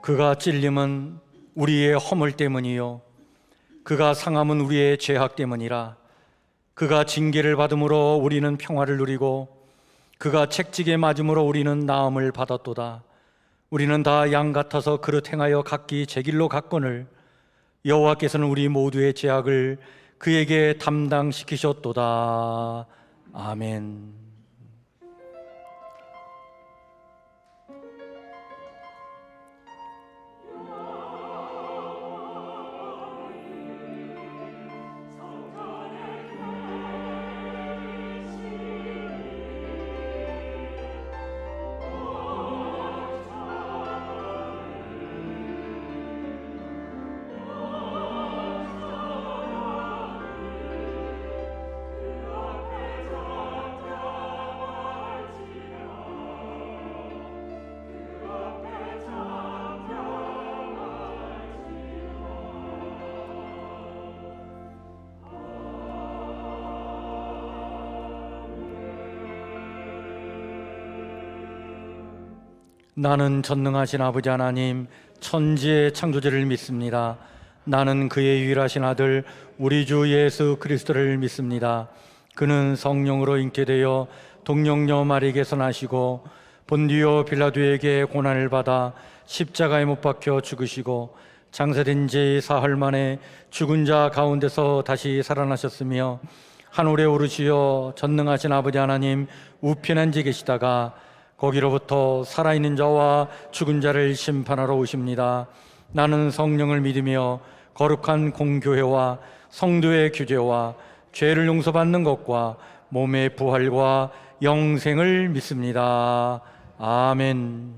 그가 찔림은 우리의 허물 때문이요 그가 상함은 우리의 죄악 때문이라. 그가 징계를 받음으로 우리는 평화를 누리고 그가 책찍에 맞음으로 우리는 나음을 받았도다. 우리는 다 양 같아서 그릇 행하여 각기 제 길로 갔거늘 여호와께서는 우리 모두의 죄악을 그에게 담당시키셨도다. 아멘. 나는 전능하신 아버지 하나님 천지의 창조주를 믿습니다. 나는 그의 유일하신 아들 우리 주 예수 그리스도를 믿습니다. 그는 성령으로 잉태되어 동정녀 마리에게서 나시고 본디오 빌라도에게 고난을 받아 십자가에 못 박혀 죽으시고 장사된 지 사흘 만에 죽은 자 가운데서 다시 살아나셨으며 하늘에 오르시어 전능하신 아버지 하나님 우편한 데 계시다가 거기로부터 살아있는 자와 죽은 자를 심판하러 오십니다. 나는 성령을 믿으며 거룩한 공교회와 성도의 규제와 죄를 용서받는 것과 몸의 부활과 영생을 믿습니다. 아멘.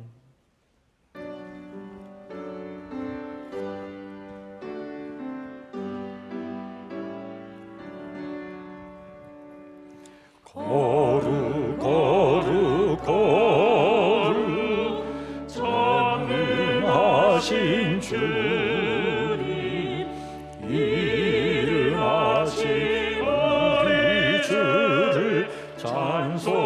거룩 거룩 거룩 전능하신 주님 일어나신 우리 주를 찬송합니다.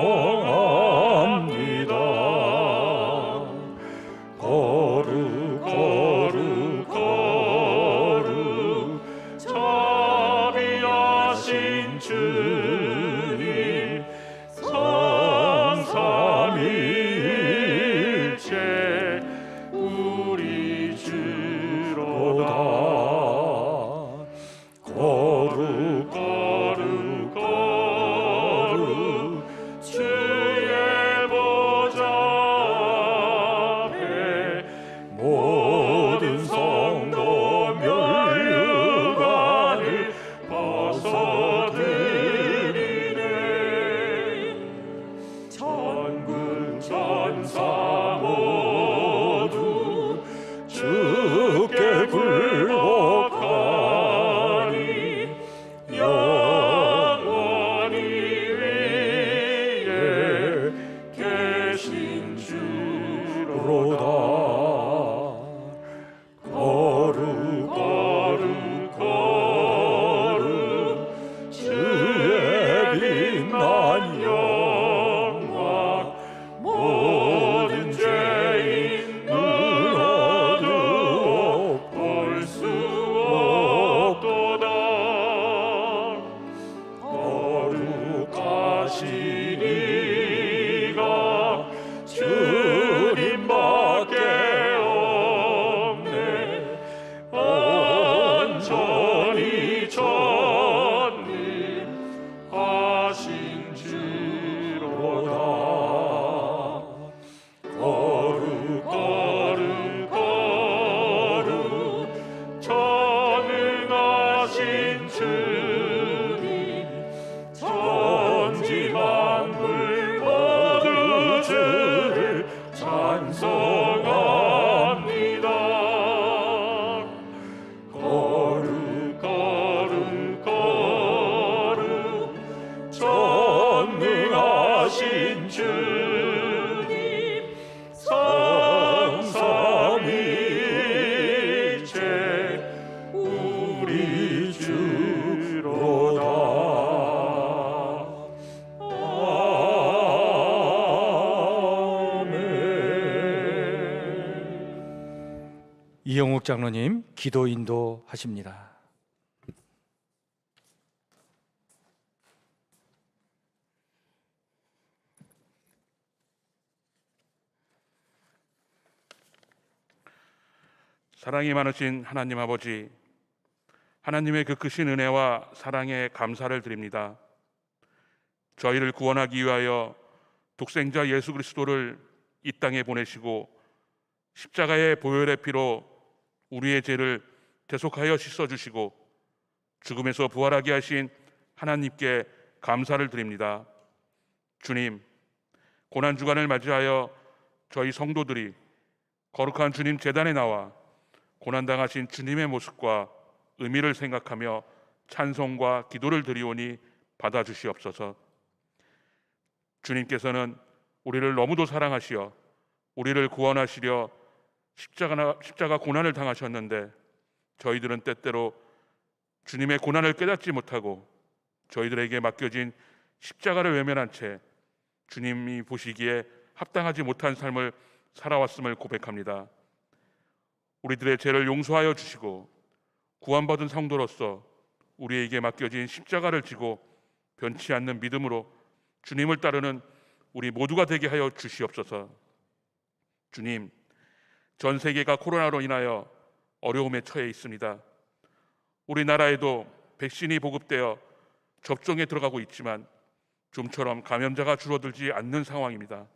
이영욱 장로님 기도 인도하십니다. 사랑이 많으신 하나님 아버지, 하나님의 그 크신 은혜와 사랑에 감사를 드립니다. 저희를 구원하기 위하여 독생자 예수 그리스도를 이 땅에 보내시고 십자가의 보혈의 피로 우리의 죄를 대속하여 씻어주시고 죽음에서 부활하게 하신 하나님께 감사를 드립니다. 주님, 고난주간을 맞이하여 저희 성도들이 거룩한 주님 제단에 나와 고난당하신 주님의 모습과 의미를 생각하며 찬송과 기도를 드리오니 받아주시옵소서. 주님께서는 우리를 너무도 사랑하시어 우리를 구원하시려 십자가 고난을 당하셨는데 저희들은 때때로 주님의 고난을 깨닫지 못하고 저희들에게 맡겨진 십자가를 외면한 채 주님이 보시기에 합당하지 못한 삶을 살아왔음을 고백합니다. 우리들의 죄를 용서하여 주시고 구원받은 성도로서 우리에게 맡겨진 십자가를 지고 변치 않는 믿음으로 주님을 따르는 우리 모두가 되게 하여 주시옵소서. 주님, 전 세계가 코로나로 인하여 어려움에 처해 있습니다. 우리나라에도 백신이 보급되어 접종에 들어가고 있지만 좀처럼 감염자가 줄어들지 않는 상황입니다.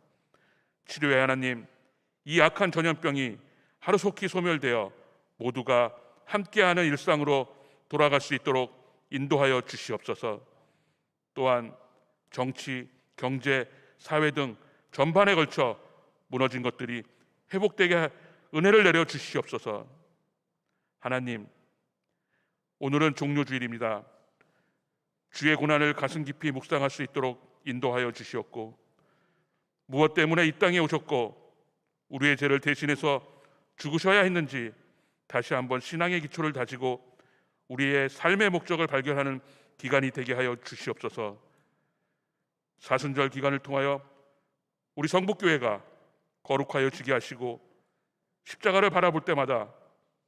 치료의 하나님, 이 악한 전염병이 하루속히 소멸되어 모두가 함께하는 일상으로 돌아갈 수 있도록 인도하여 주시옵소서. 또한 정치, 경제, 사회 등 전반에 걸쳐 무너진 것들이 회복되게 은혜를 내려 주시옵소서. 하나님, 오늘은 종료주일입니다. 주의 고난을 가슴 깊이 묵상할 수 있도록 인도하여 주시옵고 무엇 때문에 이 땅에 오셨고 우리의 죄를 대신해서 죽으셔야 했는지 다시 한번 신앙의 기초를 다지고 우리의 삶의 목적을 발견하는 기간이 되게 하여 주시옵소서. 사순절 기간을 통하여 우리 성북교회가 거룩하여 지게 하시고 십자가를 바라볼 때마다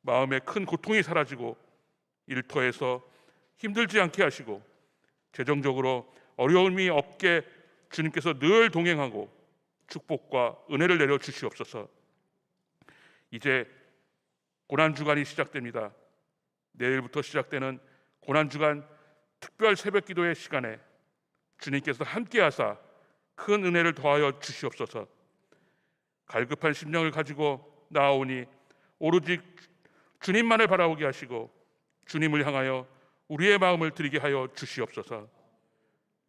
마음에 큰 고통이 사라지고 일터에서 힘들지 않게 하시고 재정적으로 어려움이 없게 주님께서 늘 동행하고 축복과 은혜를 내려 주시옵소서. 이제 고난주간이 시작됩니다. 내일부터 시작되는 고난주간 특별 새벽기도의 시간에 주님께서 함께하사 큰 은혜를 더하여 주시옵소서. 갈급한 심령을 가지고 나아오니 오로지 주님만을 바라보게 하시고 주님을 향하여 우리의 마음을 드리게 하여 주시옵소서.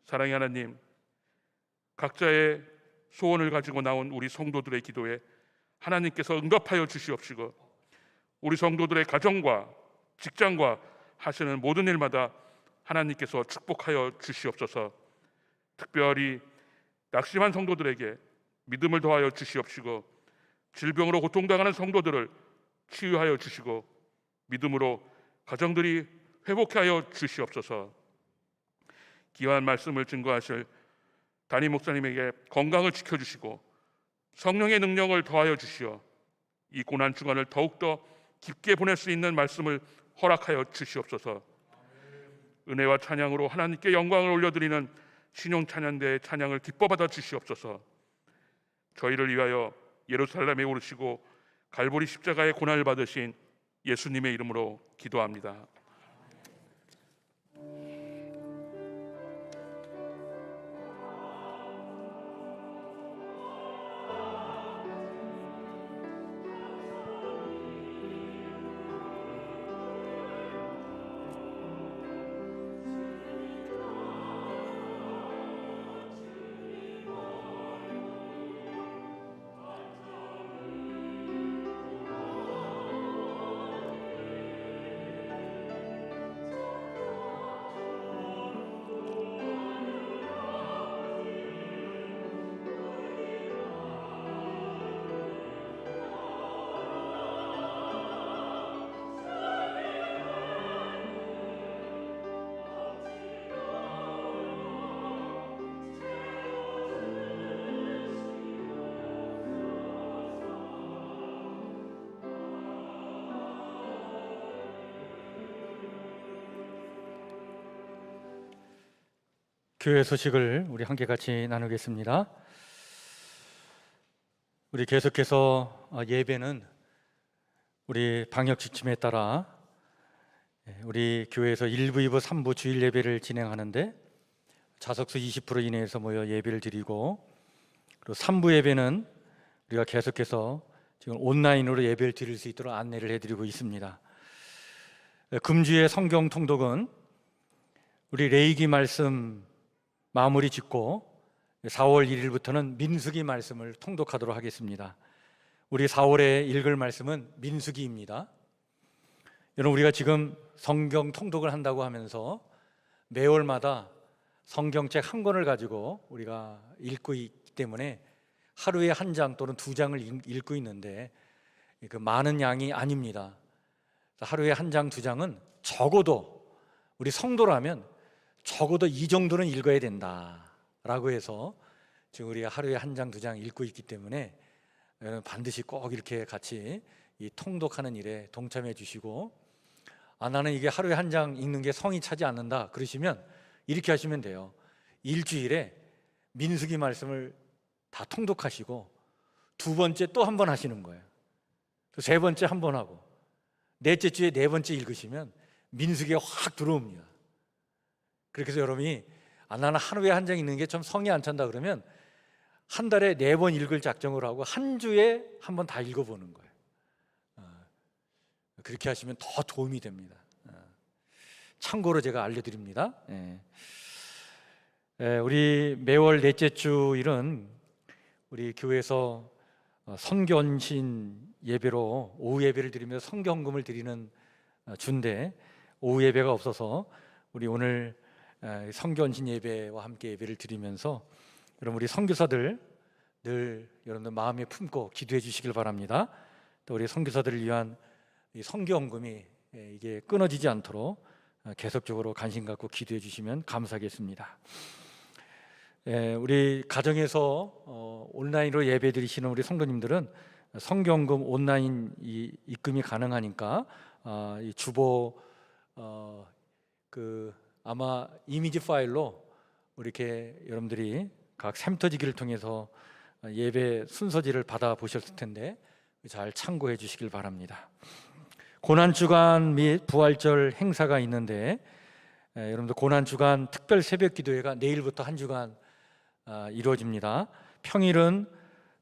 사랑의 하나님, 각자의 소원을 가지고 나온 우리 성도들의 기도에 하나님께서 응답하여 주시옵시고 우리 성도들의 가정과 직장과 하시는 모든 일마다 하나님께서 축복하여 주시옵소서. 특별히 낙심한 성도들에게 믿음을 더하여 주시옵시고 질병으로 고통당하는 성도들을 치유하여 주시고 믿음으로 가정들이 회복하여 주시옵소서. 귀한 말씀을 증거하실 담임 목사님에게 건강을 지켜주시고 성령의 능력을 더하여 주시어 이 고난 주간을 더욱더 깊게 보낼 수 있는 말씀을 허락하여 주시옵소서. 은혜와 찬양으로 하나님께 영광을 올려드리는 신용찬양대의 찬양을 기뻐 받아 주시옵소서. 저희를 위하여 예루살렘에 오르시고 갈보리 십자가의 고난을 받으신 예수님의 이름으로 기도합니다. 교회 소식을 우리 함께 같이 나누겠습니다. 우리 계속해서 예배는 우리 방역 지침에 따라 우리 교회에서 1부, 2부, 3부 주일 예배를 진행하는데 좌석수 20% 이내에서 모여 예배를 드리고, 그리고 3부 예배는 우리가 계속해서 지금 온라인으로 예배를 드릴 수 있도록 안내를 해드리고 있습니다. 금주의 성경 통독은 우리 레위기 말씀 마무리 짓고 4월 1일부터는 민수기 말씀을 통독하도록 하겠습니다. 우리 4월에 읽을 말씀은 민수기입니다. 여러분, 우리가 지금 성경 통독을 한다고 하면서 매월마다 성경책 한 권을 가지고 우리가 읽고 있기 때문에 하루에 한 장 또는 두 장을 읽고 있는데 그 많은 양이 아닙니다. 하루에 한 장, 두 장은 적어도 우리 성도라면 적어도 이 정도는 읽어야 된다라고 해서 지금 우리가 하루에 한 장, 두 장 읽고 있기 때문에 반드시 꼭 이렇게 같이 이 통독하는 일에 동참해 주시고, 나는 이게 하루에 한 장 읽는 게 성이 차지 않는다 그러시면 이렇게 하시면 돼요. 일주일에 민수기 말씀을 다 통독하시고 두 번째 또 한 번 하시는 거예요. 또 세 번째 한 번 하고 넷째 주에 네 번째 읽으시면 민수기가 확 들어옵니다. 그렇게 해서 여러분이 나는 하루에 한 장 읽는 게 좀 성이 안 찬다 그러면 한 달에 4번 읽을 작정을 하고 한 주에 한 번 다 읽어보는 거예요. 그렇게 하시면 더 도움이 됩니다. 참고로 제가 알려드립니다. 우리 매월 넷째 주일은 우리 교회에서 선교헌신 예배로 오후 예배를 드리면서 성경금을 드리는 주인데 오후 예배가 없어서 우리 오늘 성교헌신 예배와 함께 예배를 드리면서 여러분 우리 선교사들 늘 여러분들 마음에 품고 기도해 주시길 바랍니다. 또 우리 선교사들을 위한 이 선교헌금이 이게 끊어지지 않도록 계속적으로 관심 갖고 기도해 주시면 감사하겠습니다. 우리 가정에서 온라인으로 예배 드리시는 우리 성도님들은 성경금 온라인 입금이 가능하니까 이 주보 아마 이미지 파일로 이렇게 여러분들이 각 샘터지기를 통해서 예배 순서지를 받아 보셨을 텐데 잘 참고해 주시길 바랍니다. 고난주간 및 부활절 행사가 있는데 여러분들 고난주간 특별 새벽 기도회가 내일부터 한 주간 이루어집니다. 평일은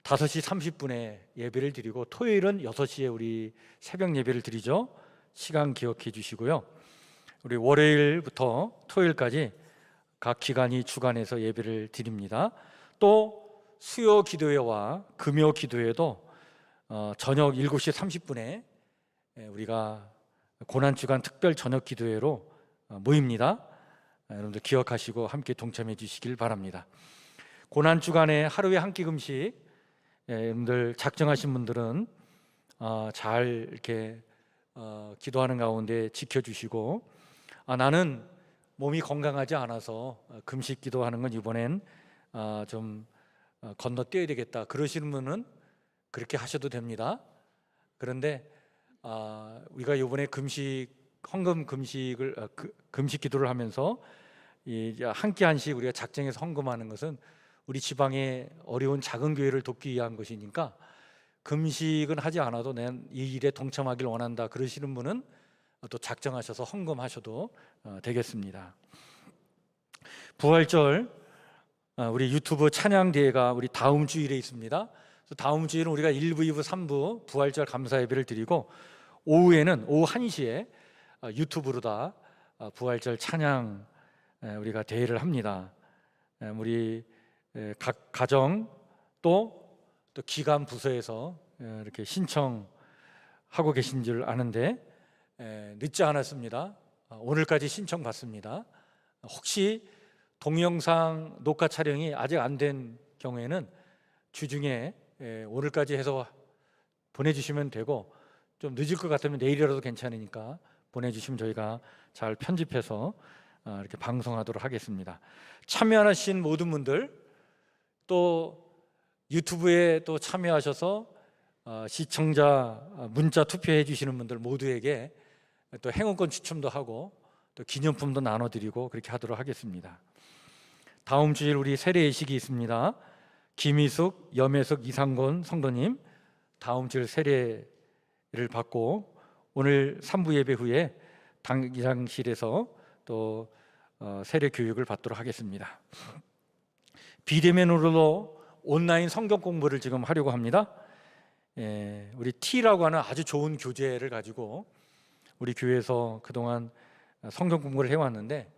5시 30분에 예배를 드리고 토요일은 6시에 우리 새벽 예배를 드리죠. 시간 기억해 주시고요. 우리 월요일부터 토요일까지 각 기간이 주간에서 예배를 드립니다. 또 수요 기도회와 금요 기도회도 저녁 7시 30분에 우리가 고난주간 특별 저녁 기도회로 모입니다. 여러분들 기억하시고 함께 동참해 주시길 바랍니다. 고난주간에 하루에 한 끼 금식 여러분들 작정하신 분들은 잘 이렇게 기도하는 가운데 지켜주시고, 나는 몸이 건강하지 않아서 금식 기도하는 건 이번엔 좀 건너뛰어야 되겠다 그러시는 분은 그렇게 하셔도 됩니다. 그런데 우리가 이번에 헌금 금식 기도를 하면서 한 끼 한씩 우리가 작정해서 헌금하는 것은 우리 지방의 어려운 작은 교회를 돕기 위한 것이니까 금식은 하지 않아도 난 이 일에 동참하길 원한다 그러시는 분은 또 작정하셔서 헌금하셔도 되겠습니다. 부활절 우리 유튜브 찬양 대회가 우리 다음 주일에 있습니다. 다음 주일은 우리가 1부, 2부, 3부 부활절 감사 예배를 드리고 오후에는 오후 1시에 유튜브로 다 부활절 찬양 우리가 대회를 합니다. 우리 각 가정 또 기관 부서에서 이렇게 신청하고 계신 줄 아는데 늦지 않았습니다. 오늘까지 신청 받습니다. 혹시 동영상 녹화 촬영이 아직 안 된 경우에는 주중에 오늘까지 해서 보내주시면 되고, 좀 늦을 것 같으면 내일이라도 괜찮으니까 보내주시면 저희가 잘 편집해서 이렇게 방송하도록 하겠습니다. 참여하신 모든 분들, 또 유튜브에 또 참여하셔서 시청자 문자 투표해 주시는 분들 모두에게 또 행운권 추첨도 하고 또 기념품도 나눠드리고 그렇게 하도록 하겠습니다. 다음 주일 우리 세례 예식이 있습니다. 김희숙, 염혜숙, 이상곤 성도님 다음 주일 세례를 받고 오늘 3부 예배 후에 당기장실에서 또 세례 교육을 받도록 하겠습니다. 비대면으로도 온라인 성경 공부를 지금 하려고 합니다. 우리 T라고 하는 아주 좋은 교재를 가지고 우리 교회에서 그동안 성경 공부를 해왔는데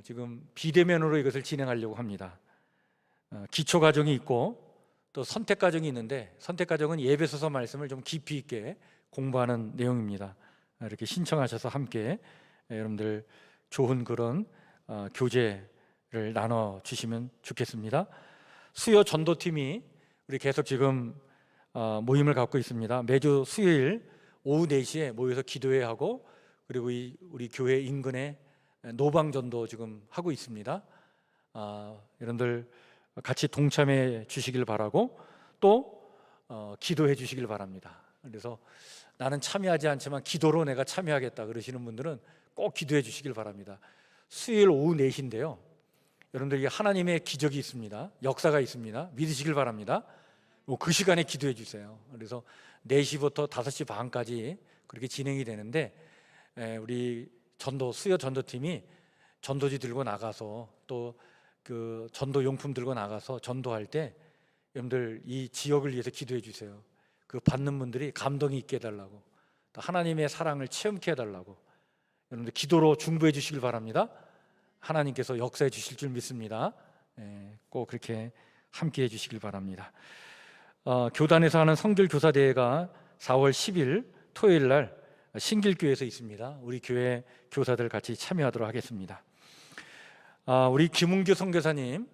지금 비대면으로 이것을 진행하려고 합니다. 기초 과정이 있고 또 선택 과정이 있는데 선택 과정은 예배소서 말씀을 좀 깊이 있게 공부하는 내용입니다. 이렇게 신청하셔서 함께 여러분들 좋은 그런 교재를 나눠 주시면 좋겠습니다. 수요 전도팀이 우리 계속 지금 모임을 갖고 있습니다. 매주 수요일 오후 4시에 모여서 기도회 하고 그리고 우리 교회 인근에 노방전도 지금 하고 있습니다. 여러분들 같이 동참해 주시길 바라고 또 기도해 주시길 바랍니다. 그래서 나는 참여하지 않지만 기도로 내가 참여하겠다 그러시는 분들은 꼭 기도해 주시길 바랍니다. 수요일 오후 4시인데요. 여러분들 하나님의 기적이 있습니다. 역사가 있습니다. 믿으시길 바랍니다. 그 시간에 기도해 주세요. 그래서 4시부터 5시 반까지 그렇게 진행이 되는데 우리 수요 전도팀이 전도지 들고 나가서 또 그 전도 용품 들고 나가서 전도할 때 여러분들 이 지역을 위해서 기도해 주세요. 그 받는 분들이 감동이 있게 해달라고 또 하나님의 사랑을 체험케 해달라고 여러분들 기도로 중보해 주시길 바랍니다. 하나님께서 역사해 주실 줄 믿습니다. 꼭 그렇게 함께 해주시길 바랍니다. 교단에서 하는 성결교사대회가 4월 10일 토요일 날 신길교회에서 있습니다. 우리 교회 교사들 같이 참여하도록 하겠습니다. 우리 김은규 선교사님,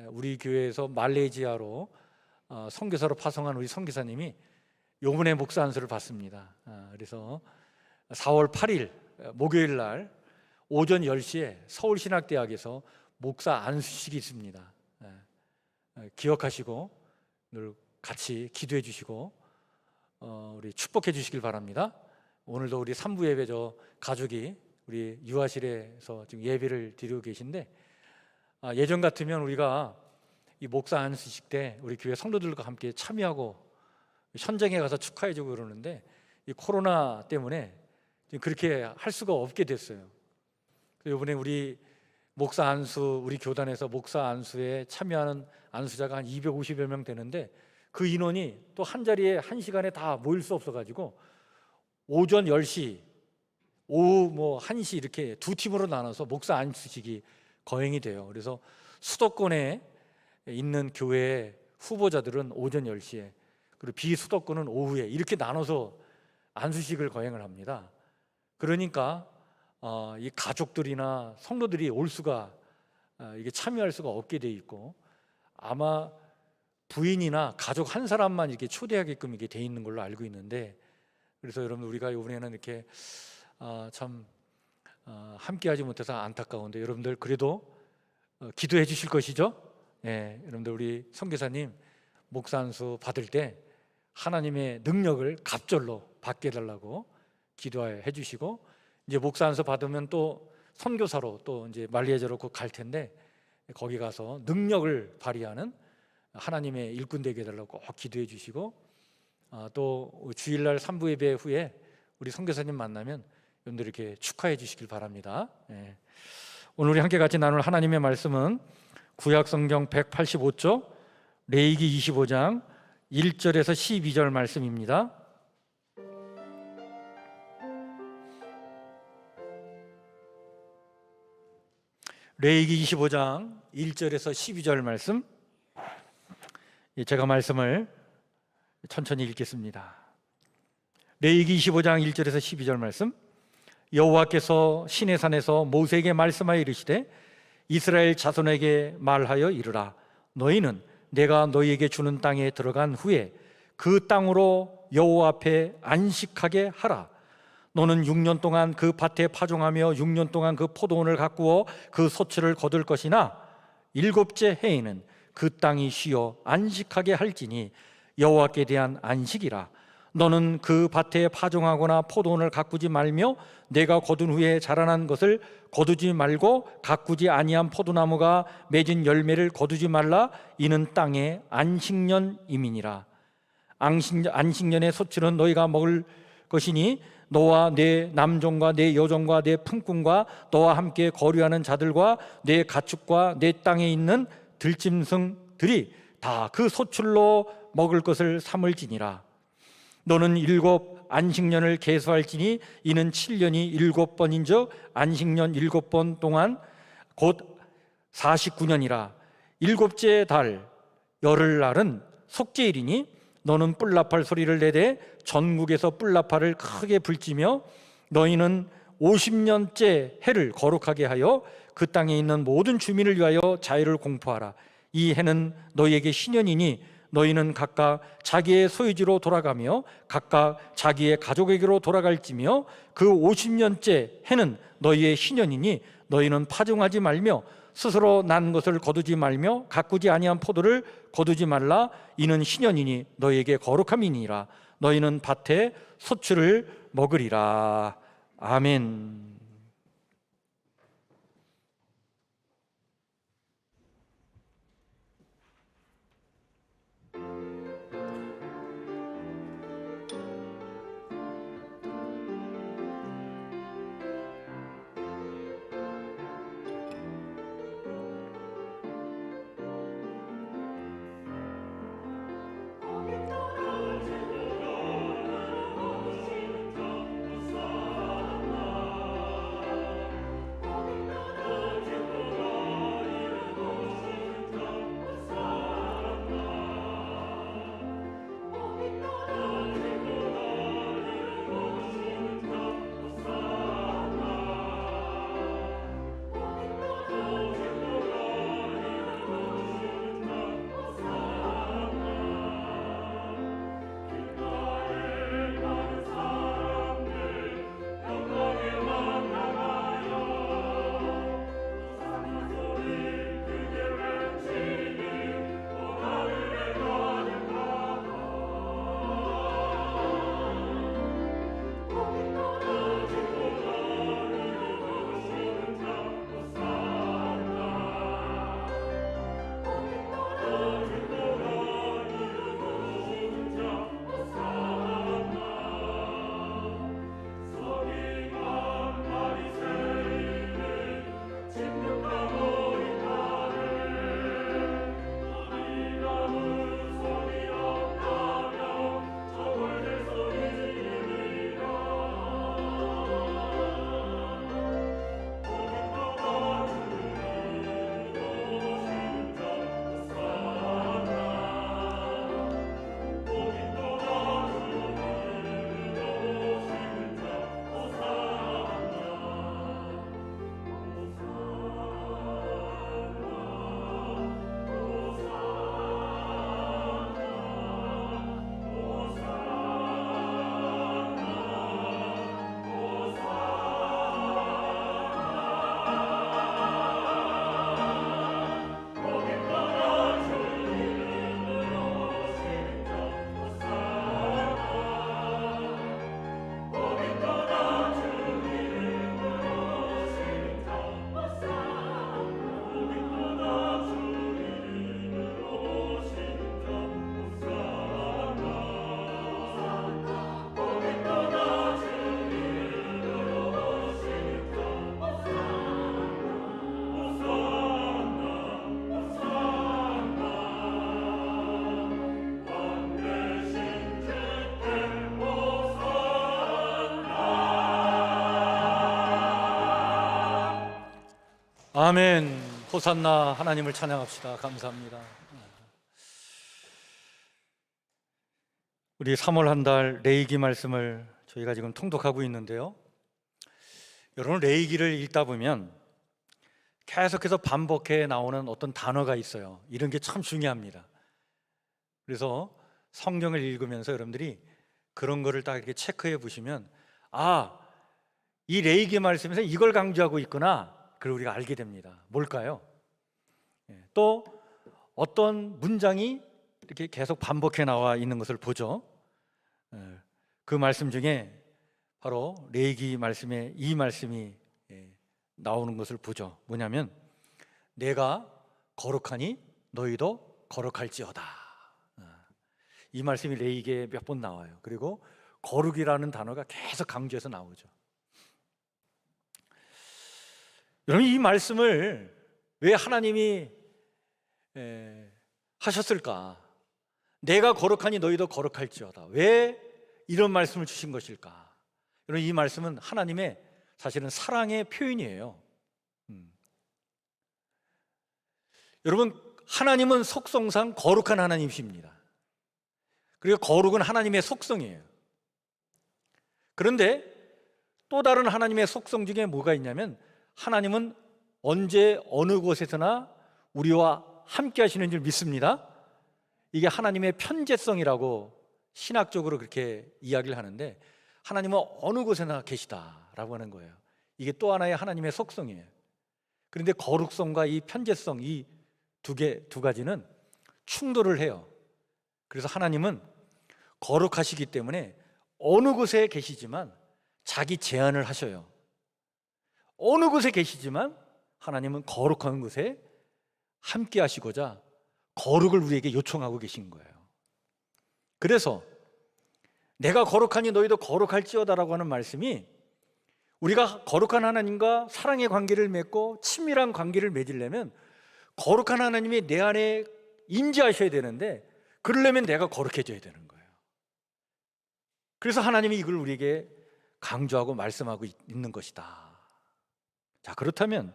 우리 교회에서 말레이시아로 선교사로 파송한 우리 선교사님이 요번에 목사 안수를 받습니다. 그래서 4월 8일 목요일 날 오전 10시에 서울신학대학에서 목사 안수식이 있습니다. 기억하시고 늘 같이 기도해 주시고 우리 축복해 주시길 바랍니다. 오늘도 우리 3부 예배 가족이 우리 유아실에서 지금 예배를 드리고 계신데 예전 같으면 우리가 이 목사 안수식 때 우리 교회 성도들과 함께 참여하고 현장에 가서 축하해 주고 그러는데 이 코로나 때문에 지금 그렇게 할 수가 없게 됐어요. 이번에 우리 목사 안수 우리 교단에서 목사 안수에 참여하는 안수자가 한 250여 명 되는데 그 인원이 또 한 자리에 한 시간에 다 모일 수 없어가지고 오전 10시 오후 1시 이렇게 두 팀으로 나눠서 목사 안수식이 거행이 돼요. 그래서 수도권에 있는 교회 후보자들은 오전 10시에 그리고 비수도권은 오후에 이렇게 나눠서 안수식을 거행을 합니다. 그러니까 이 가족들이나 성도들이 올 수가 이게 참여할 수가 없게 돼 있고 아마 부인이나 가족 한 사람만 이렇게 초대하게끔 이게 돼 있는 걸로 알고 있는데 그래서 여러분 우리가 이번에는 이렇게 참 함께하지 못해서 안타까운데 여러분들 그래도 기도해 주실 것이죠? 여러분들 우리 선교사님 목사 안수 받을 때 하나님의 능력을 갑절로 받게 해달라고 기도해 주시고 이제 목사 안수 받으면 또 선교사로 또 이제 말레이시아로 갈 텐데 거기 가서 능력을 발휘하는 하나님의 일꾼 되게 해달라고 꼭 기도해 주시고 또 주일날 3부 예배 후에 우리 선교사님 만나면 여러분들 이렇게 축하해 주시길 바랍니다. 오늘 우리 함께 같이 나눌 하나님의 말씀은 구약성경 185쪽 레위기 25장 1절에서 12절 말씀입니다. 레위기 25장 1절에서 12절 말씀 제가 말씀을 천천히 읽겠습니다. 레위기 25장 1절에서 12절 말씀 여호와께서 시내산에서 모세에게 말씀하여 이르시되 이스라엘 자손에게 말하여 이르라 너희는 내가 너희에게 주는 땅에 들어간 후에 그 땅으로 여호와 앞에 안식하게 하라 너는 6년 동안 그 밭에 파종하며 6년 동안 그 포도원을 가꾸어 그 소출을 거둘 것이나 7째 해에는 그 땅이 쉬어 안식하게 할지니 여호와께 대한 안식이라 너는 그 밭에 파종하거나 포도원을 가꾸지 말며 내가 거둔 후에 자라난 것을 거두지 말고 가꾸지 아니한 포도나무가 맺은 열매를 거두지 말라. 이는 땅의 안식년임이니라. 안식년의 소출은 너희가 먹을 것이니 너와 내 남종과 내 여종과 내 품꾼과 너와 함께 거류하는 자들과 내 가축과 내 땅에 있는 들짐승들이 다 그 소출로 먹을 것을 삼을지니라. 너는 7 안식년을 계수할지니 이는 7년이 7번인즉 안식년 7번 동안 곧 49년이라. 7째 달 열흘날은 속죄일이니 너는 뿔나팔 소리를 내되 전국에서 뿔나팔을 크게 불지며 너희는 50년째 해를 거룩하게 하여 그 땅에 있는 모든 주민을 위하여 자유를 공포하라. 이 해는 너희에게 신년이니 너희는 각각 자기의 소유지로 돌아가며 각각 자기의 가족에게로 돌아갈지며 그 50년째 해는 너희의 신년이니 너희는 파종하지 말며 스스로 난 것을 거두지 말며 가꾸지 아니한 포도를 거두지 말라. 이는 신년이니 너희에게 거룩함이니라. 너희는 밭에 소출을 먹으리라. 아멘. 아멘. 호산나. 하나님을 찬양합시다. 감사합니다. 우리 3월 한 달 레위기 말씀을 저희가 지금 통독하고 있는데요, 여러분, 레위기를 읽다 보면 계속해서 반복해 나오는 어떤 단어가 있어요. 이런 게 참 중요합니다. 그래서 성경을 읽으면서 여러분들이 그런 거를 딱 이렇게 체크해 보시면, 아, 이 레위기 말씀에서 이걸 강조하고 있구나, 그걸 우리가 알게 됩니다. 뭘까요? 또 어떤 문장이 이렇게 계속 반복해 나와 있는 것을 보죠. 그 말씀 중에 바로 레위기 말씀에 이 말씀이 나오는 것을 보죠. 뭐냐면 내가 거룩하니 너희도 거룩할지어다. 이 말씀이 레위기에 몇 번 나와요. 그리고 거룩이라는 단어가 계속 강조해서 나오죠. 여러분, 이 말씀을 왜 하나님이 하셨을까? 내가 거룩하니 너희도 거룩할지어다. 왜 이런 말씀을 주신 것일까? 여러분, 이 말씀은 하나님의 사실은 사랑의 표현이에요. 여러분, 하나님은 속성상 거룩한 하나님이십니다. 그리고 거룩은 하나님의 속성이에요. 그런데 또 다른 하나님의 속성 중에 뭐가 있냐면 하나님은 언제 어느 곳에서나 우리와 함께 하시는 줄 믿습니다. 이게 하나님의 편재성이라고 신학적으로 그렇게 이야기를 하는데 하나님은 어느 곳에나 계시다라고 하는 거예요. 이게 또 하나의 하나님의 속성이에요. 그런데 거룩성과 이 편재성, 이 두 가지는 충돌을 해요. 그래서 하나님은 거룩하시기 때문에 어느 곳에 계시지만 자기 제한을 하셔요. 어느 곳에 계시지만 하나님은 거룩한 곳에 함께 하시고자 거룩을 우리에게 요청하고 계신 거예요. 그래서 내가 거룩하니 너희도 거룩할지어다라고 하는 말씀이 우리가 거룩한 하나님과 사랑의 관계를 맺고 친밀한 관계를 맺으려면 거룩한 하나님이 내 안에 임재하셔야 되는데 그러려면 내가 거룩해져야 되는 거예요. 그래서 하나님이 이걸 우리에게 강조하고 말씀하고 있는 것이다. 자, 그렇다면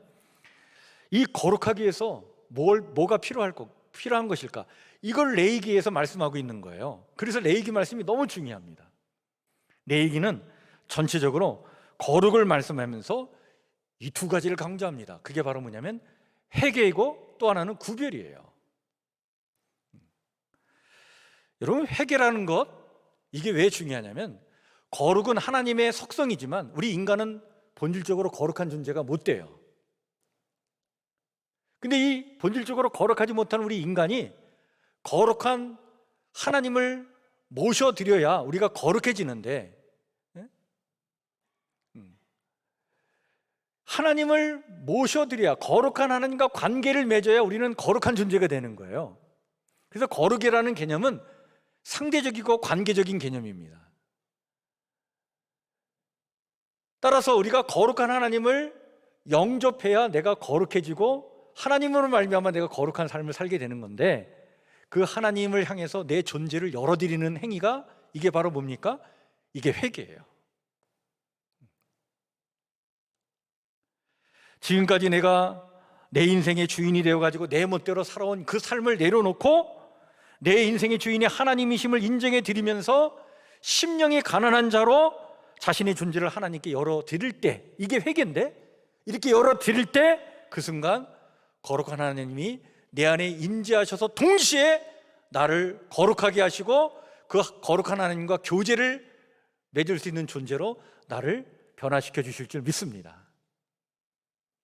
이 거룩하기 위해서 뭐가 필요한 것일까? 이걸 레위기에서 말씀하고 있는 거예요. 그래서 레위기 말씀이 너무 중요합니다. 레위기는 전체적으로 거룩을 말씀하면서 이 두 가지를 강조합니다. 그게 바로 뭐냐면 회개이고 또 하나는 구별이에요. 여러분, 회개라는 것, 이게 왜 중요하냐면 거룩은 하나님의 속성이지만 우리 인간은 본질적으로 거룩한 존재가 못 돼요. 근데 이 본질적으로 거룩하지 못한 우리 인간이 거룩한 하나님을 모셔드려야 우리가 거룩해지는데, 하나님을 모셔드려야, 거룩한 하나님과 관계를 맺어야 우리는 거룩한 존재가 되는 거예요. 그래서 거룩이라는 개념은 상대적이고 관계적인 개념입니다. 따라서 우리가 거룩한 하나님을 영접해야 내가 거룩해지고 하나님으로 말미암아 내가 거룩한 삶을 살게 되는 건데, 그 하나님을 향해서 내 존재를 열어드리는 행위가 이게 바로 뭡니까? 이게 회개예요. 지금까지 내가 내 인생의 주인이 되어가지고 내 멋대로 살아온 그 삶을 내려놓고 내 인생의 주인이 하나님이심을 인정해 드리면서 심령이 가난한 자로 자신의 존재를 하나님께 열어드릴 때, 이게 회개인데, 이렇게 열어드릴 때 그 순간 거룩한 하나님이 내 안에 임재하셔서 동시에 나를 거룩하게 하시고 그 거룩한 하나님과 교제를 맺을 수 있는 존재로 나를 변화시켜 주실 줄 믿습니다.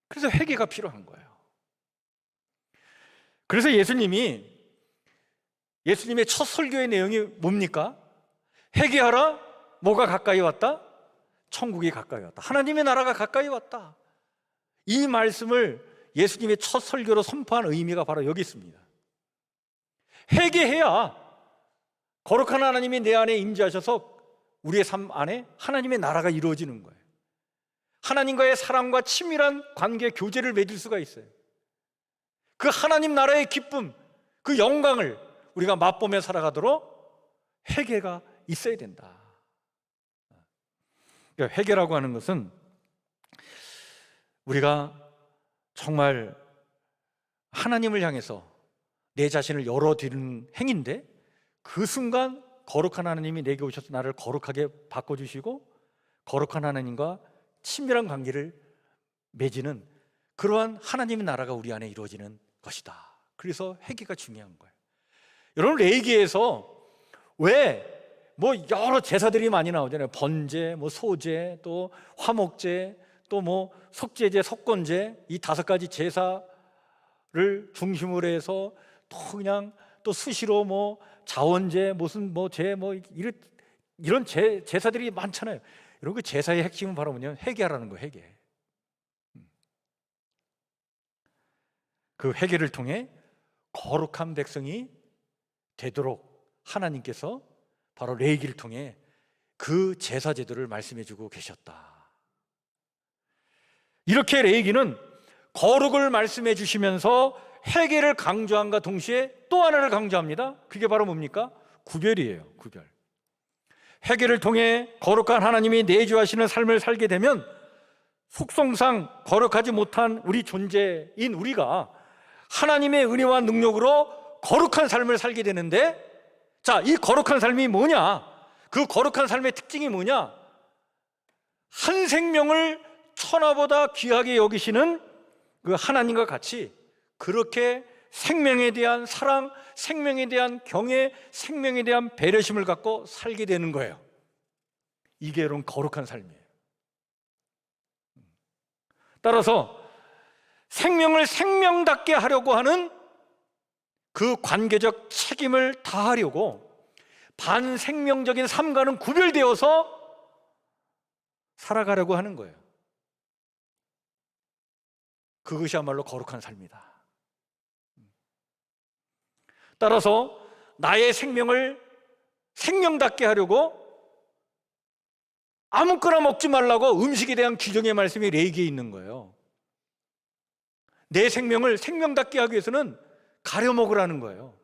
그래서 회개가 필요한 거예요. 그래서 예수님의 첫 설교의 내용이 뭡니까? 회개하라. 뭐가 가까이 왔다? 천국이 가까이 왔다. 하나님의 나라가 가까이 왔다. 이 말씀을 예수님의 첫 설교로 선포한 의미가 바로 여기 있습니다. 회개해야 거룩한 하나님이 내 안에 임재하셔서 우리의 삶 안에 하나님의 나라가 이루어지는 거예요. 하나님과의 사랑과 친밀한 관계, 교제를 맺을 수가 있어요. 그 하나님 나라의 기쁨, 그 영광을 우리가 맛보며 살아가도록 회개가 있어야 된다. 그러니까 회개라고 하는 것은 우리가 정말 하나님을 향해서 내 자신을 열어드리는 행위인데, 그 순간 거룩한 하나님이 내게 오셔서 나를 거룩하게 바꿔주시고 거룩한 하나님과 친밀한 관계를 맺는 그러한 하나님의 나라가 우리 안에 이루어지는 것이다. 그래서 회개가 중요한 거예요. 여러분, 레위기에서 왜 여러 제사들이 많이 나오잖아요. 번제, 소제, 또 화목제, 또 속죄제, 속건제, 이 5가지 제사를 중심으로 해서 또 그냥 또 수시로 자원제, 무슨 제 이런 이런 제사들이 많잖아요. 이런 그 제사의 핵심은 바로 뭐냐면 회개하라는 거예요. 회개. 그 회개를 통해 거룩한 백성이 되도록 하나님께서 바로 레위기를 통해 그 제사 제도를 말씀해 주고 계셨다. 이렇게 레위기는 거룩을 말씀해 주시면서 회개를 강조함과 동시에 또 하나를 강조합니다. 그게 바로 뭡니까? 구별이에요. 구별. 회개를 통해 거룩한 하나님이 내주하시는 삶을 살게 되면 속성상 거룩하지 못한 우리 존재인 우리가 하나님의 은혜와 능력으로 거룩한 삶을 살게 되는데, 자, 이 거룩한 삶이 뭐냐? 그 거룩한 삶의 특징이 뭐냐? 한 생명을 천하보다 귀하게 여기시는 그 하나님과 같이 그렇게 생명에 대한 사랑, 생명에 대한 경외, 생명에 대한 배려심을 갖고 살게 되는 거예요. 이게 여러분 거룩한 삶이에요. 따라서 생명을 생명답게 하려고 하는 그 관계적 책임을 다하려고 반생명적인 삶과는 구별되어서 살아가려고 하는 거예요. 그것이야말로 거룩한 삶이다. 따라서 나의 생명을 생명답게 하려고 아무거나 먹지 말라고 음식에 대한 규정의 말씀이 레위기에 있는 거예요. 내 생명을 생명답게 하기 위해서는 가려 먹으라는 거예요.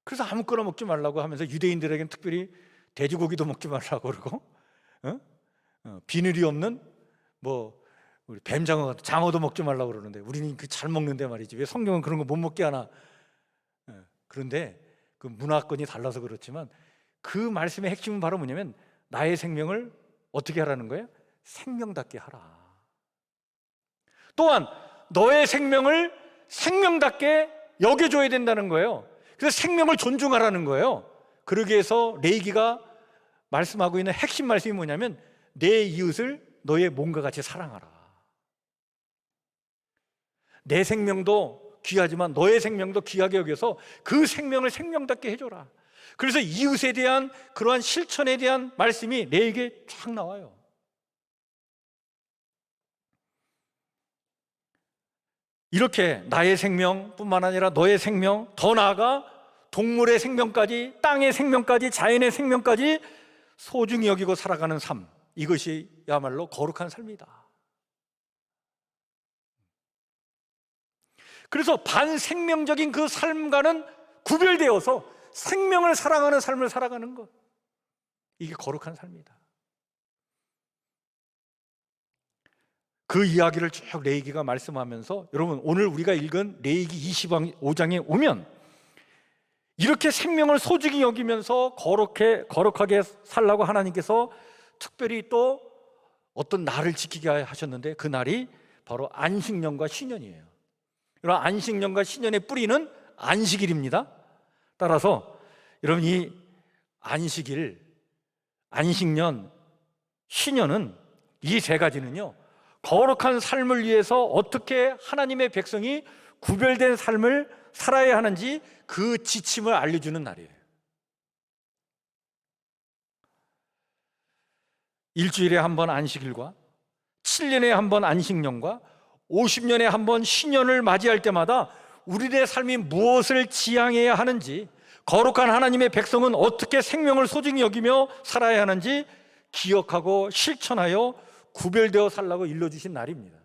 그래서 아무거나 먹지 말라고 하면서 유대인들에게는 특별히 돼지고기도 먹지 말라고 그러고, 비늘이 없는 뭐 우리 뱀장어, 장어도 먹지 말라고 그러는데 우리는 그 잘 먹는데 말이지 왜 성경은 그런 거 못 먹게 하나? 그런데 그 문화권이 달라서 그렇지만 그 말씀의 핵심은 바로 뭐냐면 나의 생명을 어떻게 하라는 거예요? 생명답게 하라. 또한 너의 생명을 생명답게 여겨줘야 된다는 거예요. 그래서 생명을 존중하라는 거예요. 그러기 위해서 레위기가 말씀하고 있는 핵심 말씀이 뭐냐면 내 이웃을 너의 몸과 같이 사랑하라. 내 생명도 귀하지만 너의 생명도 귀하게 여겨서 그 생명을 생명답게 해줘라. 그래서 이웃에 대한 그러한 실천에 대한 말씀이 레위기에 쫙 나와요. 이렇게 나의 생명뿐만 아니라 너의 생명, 더 나아가 동물의 생명까지, 땅의 생명까지, 자연의 생명까지 소중히 여기고 살아가는 삶, 이것이야말로 거룩한 삶이다. 그래서 반생명적인 그 삶과는 구별되어서 생명을 사랑하는 삶을 살아가는 것, 이게 거룩한 삶이다. 그 이야기를 쭉 레위기가 말씀하면서 여러분 오늘 우리가 읽은 레위기 25장에 오면 이렇게 생명을 소중히 여기면서 거룩하게 살라고 하나님께서 특별히 또 어떤 날을 지키게 하셨는데 그 날이 바로 안식년과 신년이에요. 이런 안식년과 신년의 뿌리는 안식일입니다. 따라서 여러분 이 안식일, 안식년, 신년은 이 세 가지는요 거룩한 삶을 위해서 어떻게 하나님의 백성이 구별된 삶을 살아야 하는지 그 지침을 알려주는 날이에요. 일주일에 한 번 안식일과 7년에 한 번 안식년과 50년에 한 번 신년을 맞이할 때마다 우리의 삶이 무엇을 지향해야 하는지, 거룩한 하나님의 백성은 어떻게 생명을 소중히 여기며 살아야 하는지 기억하고 실천하여 구별되어 살라고 일러주신 날입니다.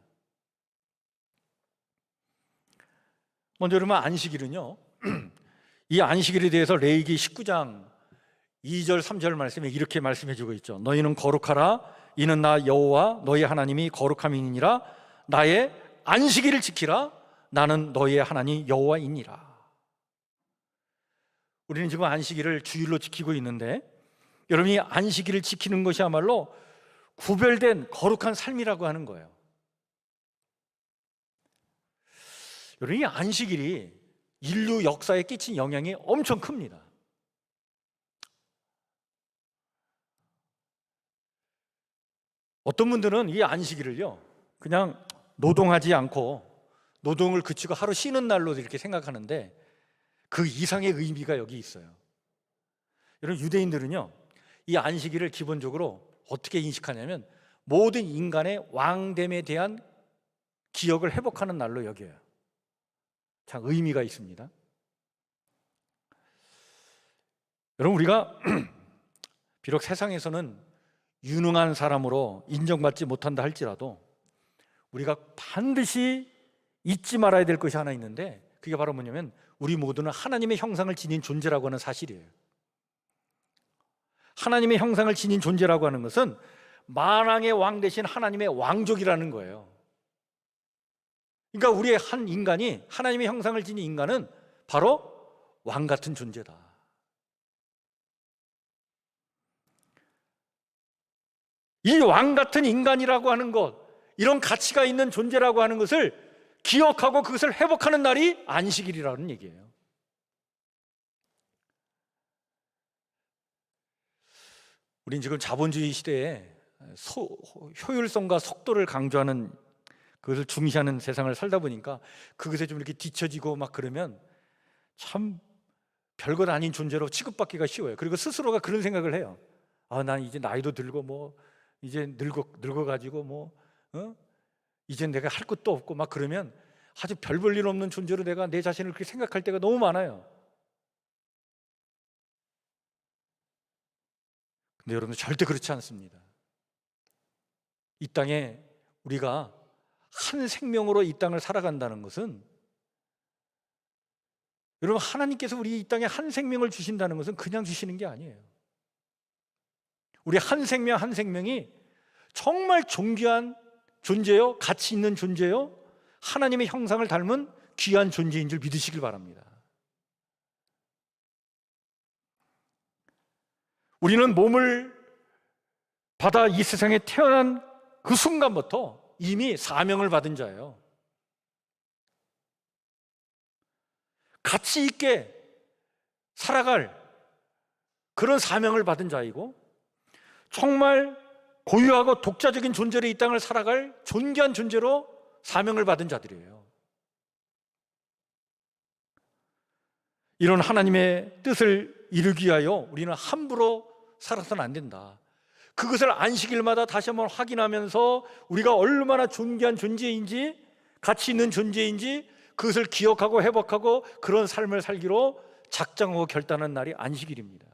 먼저 여러분 안식일은요 이 안식일에 대해서 레위기 19장 2절 3절 말씀에 이렇게 말씀해 주고 있죠. 너희는 거룩하라. 이는 나 여호와 너희 하나님이 거룩함이니라. 나의 안식일을 지키라. 나는 너희의 하나님 여호와이니라. 우리는 지금 안식일을 주일로 지키고 있는데 여러분이 안식일을 지키는 것이야말로 구별된 거룩한 삶이라고 하는 거예요. 여러분 이 안식일이 인류 역사에 끼친 영향이 엄청 큽니다. 어떤 분들은 이 안식일을요 그냥 노동하지 않고 노동을 그치고 하루 쉬는 날로 이렇게 생각하는데 그 이상의 의미가 여기 있어요. 여러분 유대인들은요 이 안식일을 기본적으로 어떻게 인식하냐면 모든 인간의 왕됨에 대한 기억을 회복하는 날로 여겨요. 참 의미가 있습니다. 여러분, 우리가 비록 세상에서는 유능한 사람으로 인정받지 못한다 할지라도 우리가 반드시 잊지 말아야 될 것이 하나 있는데, 그게 바로 뭐냐면 우리 모두는 하나님의 형상을 지닌 존재라고 하는 사실이에요. 하나님의 형상을 지닌 존재라고 하는 것은 만왕의 왕 대신 하나님의 왕족이라는 거예요. 그러니까 우리의 한 인간이, 하나님의 형상을 지닌 인간은 바로 왕 같은 존재다. 이 왕 같은 인간이라고 하는 것, 이런 가치가 있는 존재라고 하는 것을 기억하고 그것을 회복하는 날이 안식일이라는 얘기예요. 우린 지금 자본주의 시대에 효율성과 속도를 강조하는, 그것을 중시하는 세상을 살다 보니까 그것에 좀 이렇게 뒤처지고 막 그러면 참 별것 아닌 존재로 취급받기가 쉬워요. 그리고 스스로가 그런 생각을 해요. 난 이제 나이도 들고 뭐 이제 늙어가지고 뭐 이제 내가 할 것도 없고 막 그러면 아주 별 볼 일 없는 존재로 내가 내 자신을 그렇게 생각할 때가 너무 많아요. 근데 여러분, 절대 그렇지 않습니다. 이 땅에 우리가 한 생명으로 이 땅을 살아간다는 것은, 여러분, 하나님께서 우리 이 땅에 한 생명을 주신다는 것은 그냥 주시는 게 아니에요. 우리 한 생명 한 생명이 정말 존귀한 존재요, 가치 있는 존재요, 하나님의 형상을 닮은 귀한 존재인 줄 믿으시길 바랍니다. 우리는 몸을 받아 이 세상에 태어난 그 순간부터 이미 사명을 받은 자예요. 가치 있게 살아갈 그런 사명을 받은 자이고, 정말 고유하고 독자적인 존재로 이 땅을 살아갈 존귀한 존재로 사명을 받은 자들이에요. 이런 하나님의 뜻을 이루기 위하여 우리는 함부로 살아서는 안 된다. 그것을 안식일마다 다시 한번 확인하면서 우리가 얼마나 존귀한 존재인지, 가치 있는 존재인지 그것을 기억하고 회복하고 그런 삶을 살기로 작정하고 결단한 날이 안식일입니다.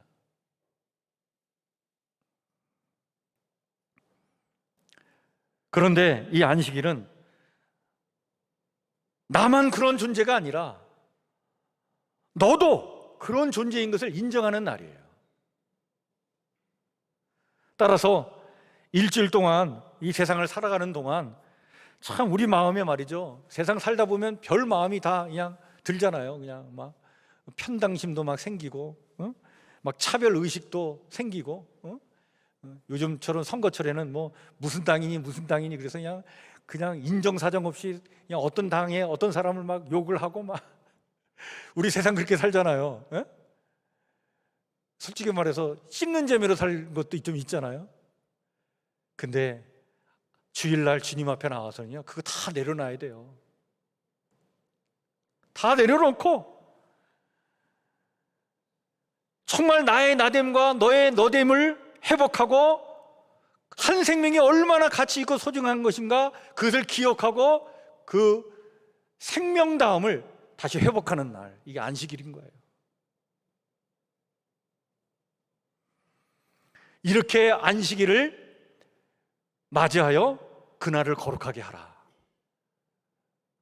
그런데 이 안식일은 나만 그런 존재가 아니라 너도 그런 존재인 것을 인정하는 날이에요. 따라서 일주일 동안 이 세상을 살아가는 동안 참 우리 마음에 말이죠, 세상 살다 보면 별 마음이 다 그냥 들잖아요. 그냥 막 편당심도 막 생기고, 막 차별 의식도 생기고, 요즘처럼 선거철에는 뭐 무슨 당이니 그래서 그냥 인정사정 없이 그냥 어떤 당에 어떤 사람을 막 욕을 하고 막 우리 세상 그렇게 살잖아요. 솔직히 말해서 씹는 재미로 살 것도 좀 있잖아요. 근데 주일날 주님 앞에 나와서는요, 그거 다 내려놔야 돼요. 다 내려놓고 정말 나의 나됨과 너의 너됨을 회복하고 한 생명이 얼마나 가치 있고 소중한 것인가 그것을 기억하고 그 생명다움을 다시 회복하는 날, 이게 안식일인 거예요. 이렇게 안식일을 맞이하여 그날을 거룩하게 하라.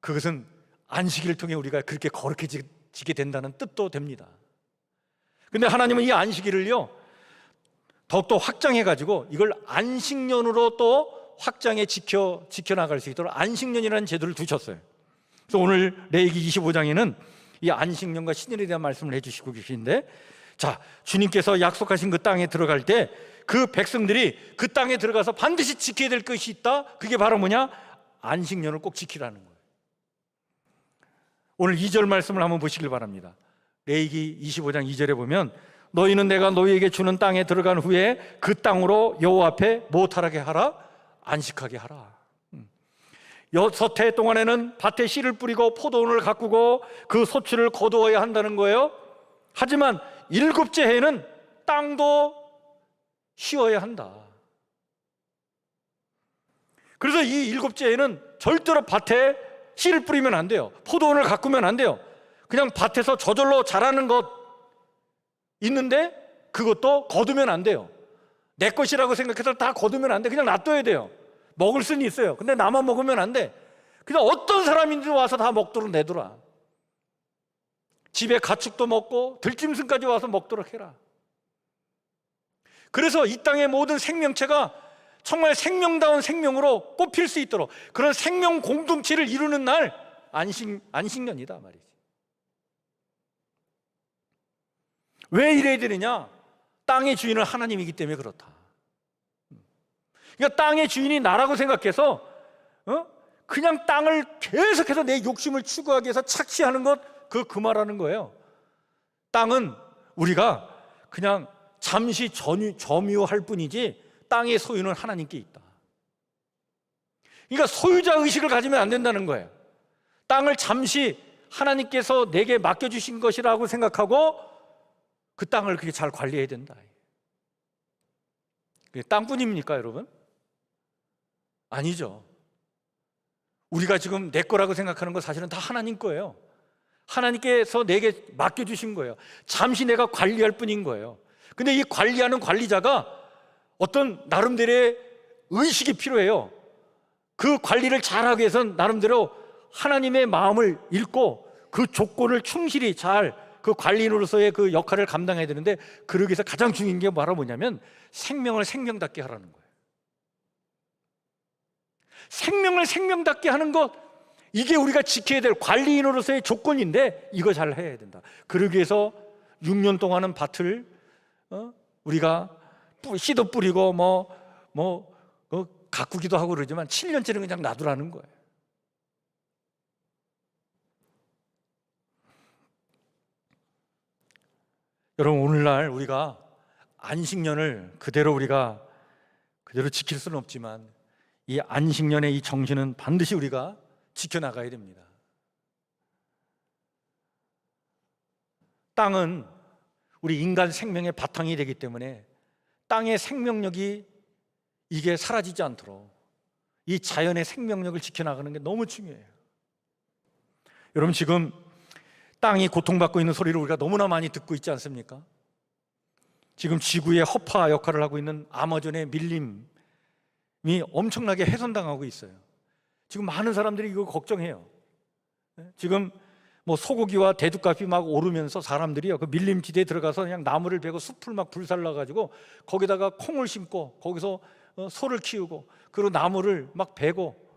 그것은 안식일을 통해 우리가 그렇게 거룩해지게 된다는 뜻도 됩니다. 근데 하나님은 이 안식일을요 더욱더 확장해가지고 이걸 안식년으로 또 확장해 지켜나갈 수 있도록 안식년이라는 제도를 두셨어요. 그래서 오늘 레위기 25장에는 이 안식년과 신년에 대한 말씀을 해주시고 계시는데, 자, 주님께서 약속하신 그 땅에 들어갈 때 그 백성들이 그 땅에 들어가서 반드시 지켜야 될 것이 있다. 그게 바로 뭐냐? 안식년을 꼭 지키라는 거예요. 오늘 2절 말씀을 한번 보시길 바랍니다. 레위기 25장 2절에 보면, 너희는 내가 너희에게 주는 땅에 들어간 후에 그 땅으로 여호와 앞에 무엇하게 하라? 안식하게 하라. 6해 동안에는 밭에 씨를 뿌리고 포도원을 가꾸고 그 소출을 거두어야 한다는 거예요. 하지만 7째 해에는 땅도 쉬어야 한다. 그래서 이 7째에는 절대로 밭에 씨를 뿌리면 안 돼요. 포도원을 가꾸면 안 돼요. 그냥 밭에서 저절로 자라는 것 있는데 그것도 거두면 안 돼요. 내 것이라고 생각해서 다 거두면 안 돼. 그냥 놔둬야 돼요. 먹을 수는 있어요. 근데 나만 먹으면 안 돼. 그냥 어떤 사람인지 와서 다 먹도록 내두라. 집에 가축도 먹고 들짐승까지 와서 먹도록 해라. 그래서 이 땅의 모든 생명체가 정말 생명다운 생명으로 꽃필 수 있도록 그런 생명 공동체를 이루는 날 안식년이다 말이지. 왜 이래야 되느냐? 땅의 주인은 하나님이기 때문에 그렇다. 그러니까 땅의 주인이 나라고 생각해서 그냥 땅을 계속해서 내 욕심을 추구하기 위해서 착취하는 것, 그 말하는 거예요. 땅은 우리가 그냥 잠시 점유할 뿐이지 땅의 소유는 하나님께 있다. 그러니까 소유자 의식을 가지면 안 된다는 거예요. 땅을 잠시 하나님께서 내게 맡겨주신 것이라고 생각하고 그 땅을 그렇게 잘 관리해야 된다. 땅뿐입니까, 여러분? 아니죠. 우리가 지금 내 거라고 생각하는 건 사실은 다 하나님 거예요. 하나님께서 내게 맡겨주신 거예요. 잠시 내가 관리할 뿐인 거예요. 근데 이 관리하는 관리자가 어떤 나름대로의 의식이 필요해요. 그 관리를 잘하기 위해서는 나름대로 하나님의 마음을 읽고 그 조건을 충실히 잘 그 관리인으로서의 그 역할을 감당해야 되는데, 그러기 위해서 가장 중요한 게 뭐냐면 생명을 생명답게 하라는 거예요. 생명을 생명답게 하는 것, 이게 우리가 지켜야 될 관리인으로서의 조건인데 이거 잘 해야 된다. 그러기 위해서 6년 동안은 밭을 우리가 씨도 뿌리고 가꾸기도 하고 그러지만 7년째는 그냥 놔두라는 거예요. 여러분, 오늘날 우리가 안식년을 그대로 지킬 수는 없지만 이 안식년의 이 정신은 반드시 우리가 지켜나가야 됩니다. 땅은 우리 인간 생명의 바탕이 되기 때문에 땅의 생명력이 이게 사라지지 않도록 이 자연의 생명력을 지켜나가는 게 너무 중요해요. 여러분, 지금 땅이 고통받고 있는 소리를 우리가 너무나 많이 듣고 있지 않습니까? 지금 지구의 허파 역할을 하고 있는 아마존의 밀림이 엄청나게 훼손당하고 있어요. 지금 많은 사람들이 이거 걱정해요. 지금 소고기와 대두값이 막 오르면서 사람들이요, 그 밀림지대에 들어가서 그냥 나무를 베고 숲을 막 불살라가지고 거기다가 콩을 심고 거기서 소를 키우고 그리고 나무를 막 베고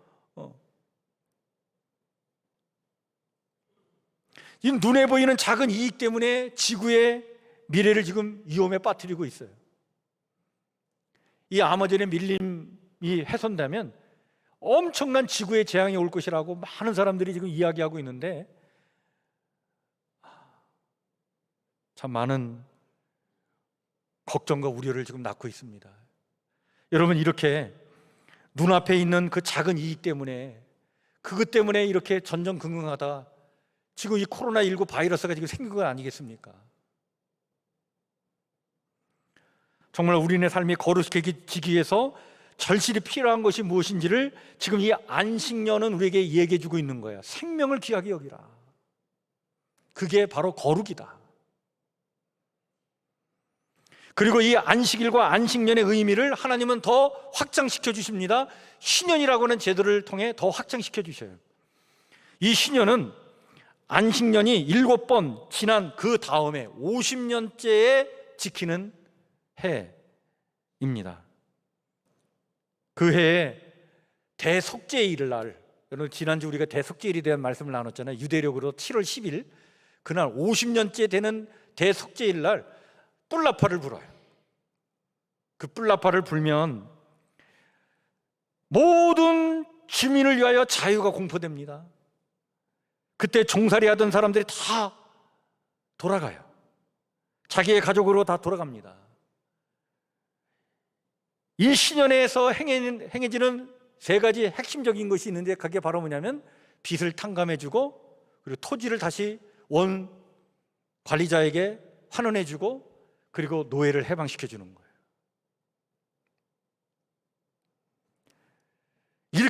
이 눈에 보이는 작은 이익 때문에 지구의 미래를 지금 위험에 빠뜨리고 있어요. 이 아마존의 밀림이 훼손되면 엄청난 지구의 재앙이 올 것이라고 많은 사람들이 지금 이야기하고 있는데, 참 많은 걱정과 우려를 지금 낳고 있습니다. 여러분, 이렇게 눈앞에 있는 그 작은 이익 때문에, 그것 때문에 이렇게 전전긍긍하다 지금 이 코로나19 바이러스가 지금 생긴 건 아니겠습니까? 정말 우리네 삶이 거룩해지기 위해서 절실히 필요한 것이 무엇인지를 지금 이 안식년은 우리에게 얘기해 주고 있는 거예요. 생명을 귀하게 여기라. 그게 바로 거룩이다. 그리고 이 안식일과 안식년의 의미를 하나님은 더 확장시켜 주십니다. 신년이라고 하는 제도를 통해 더 확장시켜 주셔요. 이 신년은 안식년이 7번 지난 그 다음에 50년째에 지키는 해입니다. 그 해에 대속죄일을 날, 여러분 지난주 우리가 대속죄일에 대한 말씀을 나눴잖아요. 유대력으로 7월 10일 그날 50년째 되는 대속죄일 날 뿔라파를 불어요. 그 뿔라파를 불면 모든 주민을 위하여 자유가 공포됩니다. 그때 종살이 하던 사람들이 다 돌아가요. 자기의 가족으로 다 돌아갑니다. 이 신년에서 행해지는 세 가지 핵심적인 것이 있는데, 그게 바로 뭐냐면 빚을 탕감해주고, 그리고 토지를 다시 원 관리자에게 환원해주고, 그리고 노예를 해방시켜주는 거예요.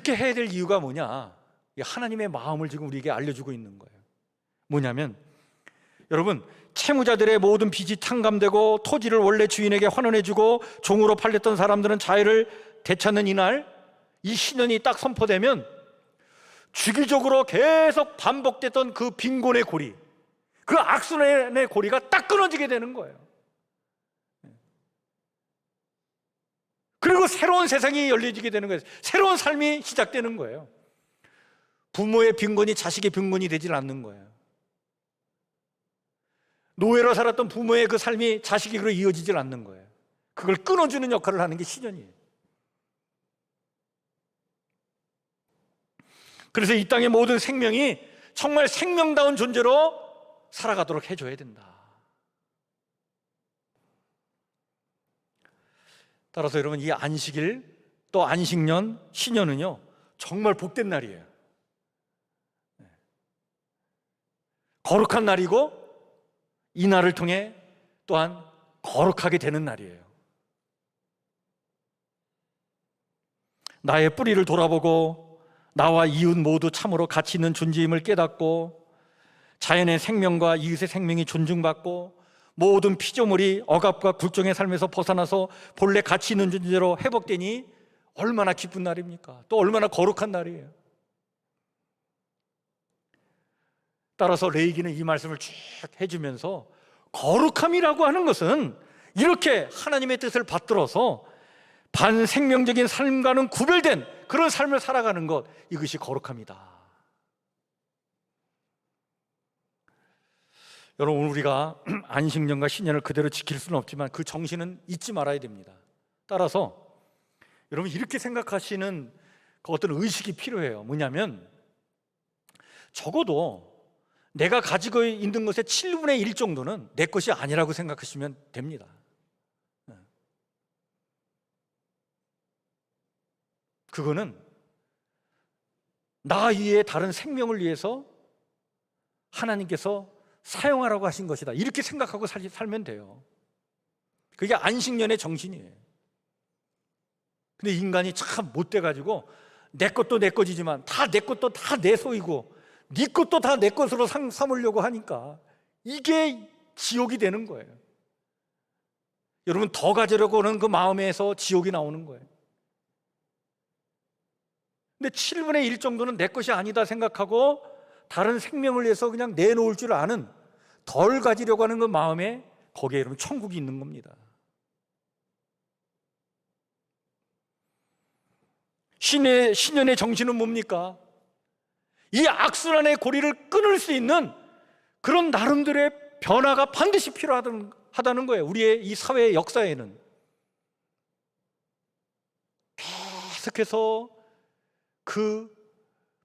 이렇게 해야 될 이유가 뭐냐? 이 하나님의 마음을 지금 우리에게 알려주고 있는 거예요. 뭐냐면 여러분, 채무자들의 모든 빚이 탕감되고 토지를 원래 주인에게 환원해주고 종으로 팔렸던 사람들은 자유를 되찾는 이날, 이 신년이 딱 선포되면 주기적으로 계속 반복됐던 그 빈곤의 고리, 그 악순환의 고리가 딱 끊어지게 되는 거예요. 그리고 새로운 세상이 열려지게 되는 거예요. 새로운 삶이 시작되는 거예요. 부모의 빈곤이 자식의 빈곤이 되질 않는 거예요. 노예로 살았던 부모의 그 삶이 자식에게로 이어지질 않는 거예요. 그걸 끊어주는 역할을 하는 게 신년이에요. 그래서 이 땅의 모든 생명이 정말 생명다운 존재로 살아가도록 해줘야 된다. 따라서 여러분, 이 안식일 또 안식년, 신년은요 정말 복된 날이에요. 거룩한 날이고 이 날을 통해 또한 거룩하게 되는 날이에요. 나의 뿌리를 돌아보고 나와 이웃 모두 참으로 가치 있는 존재임을 깨닫고 자연의 생명과 이웃의 생명이 존중받고 모든 피조물이 억압과 굴종의 삶에서 벗어나서 본래 가치 있는 존재로 회복되니 얼마나 기쁜 날입니까? 또 얼마나 거룩한 날이에요. 따라서 레이기는 이 말씀을 쭉 해주면서 거룩함이라고 하는 것은 이렇게 하나님의 뜻을 받들어서 반생명적인 삶과는 구별된 그런 삶을 살아가는 것, 이것이 거룩함이다. 여러분, 우리가 안식년과 신년을 그대로 지킬 수는 없지만 그 정신은 잊지 말아야 됩니다. 따라서 여러분, 이렇게 생각하시는 그 어떤 의식이 필요해요. 뭐냐면 적어도 내가 가지고 있는 것의 7분의 1 정도는 내 것이 아니라고 생각하시면 됩니다. 그거는 나 이외의 다른 생명을 위해서 하나님께서 사용하라고 하신 것이다, 이렇게 생각하고 살면 돼요. 그게 안식년의 정신이에요. 근데 인간이 참 못돼가지고 내 것도 내 것이지만 다 내 것도 다 내 소이고 네 것도 다 내 것으로 삼으려고 하니까 이게 지옥이 되는 거예요. 여러분, 더 가지려고 하는 그 마음에서 지옥이 나오는 거예요. 근데 7분의 1 정도는 내 것이 아니다 생각하고 다른 생명을 위해서 그냥 내놓을 줄 아는, 덜 가지려고 하는 그 마음에 거기에 여러분 천국이 있는 겁니다. 신년의 정신은 뭡니까? 이 악순환의 고리를 끊을 수 있는 그런 나름대로의 변화가 반드시 필요하다는 거예요. 우리의 이 사회의 역사에는 계속해서 그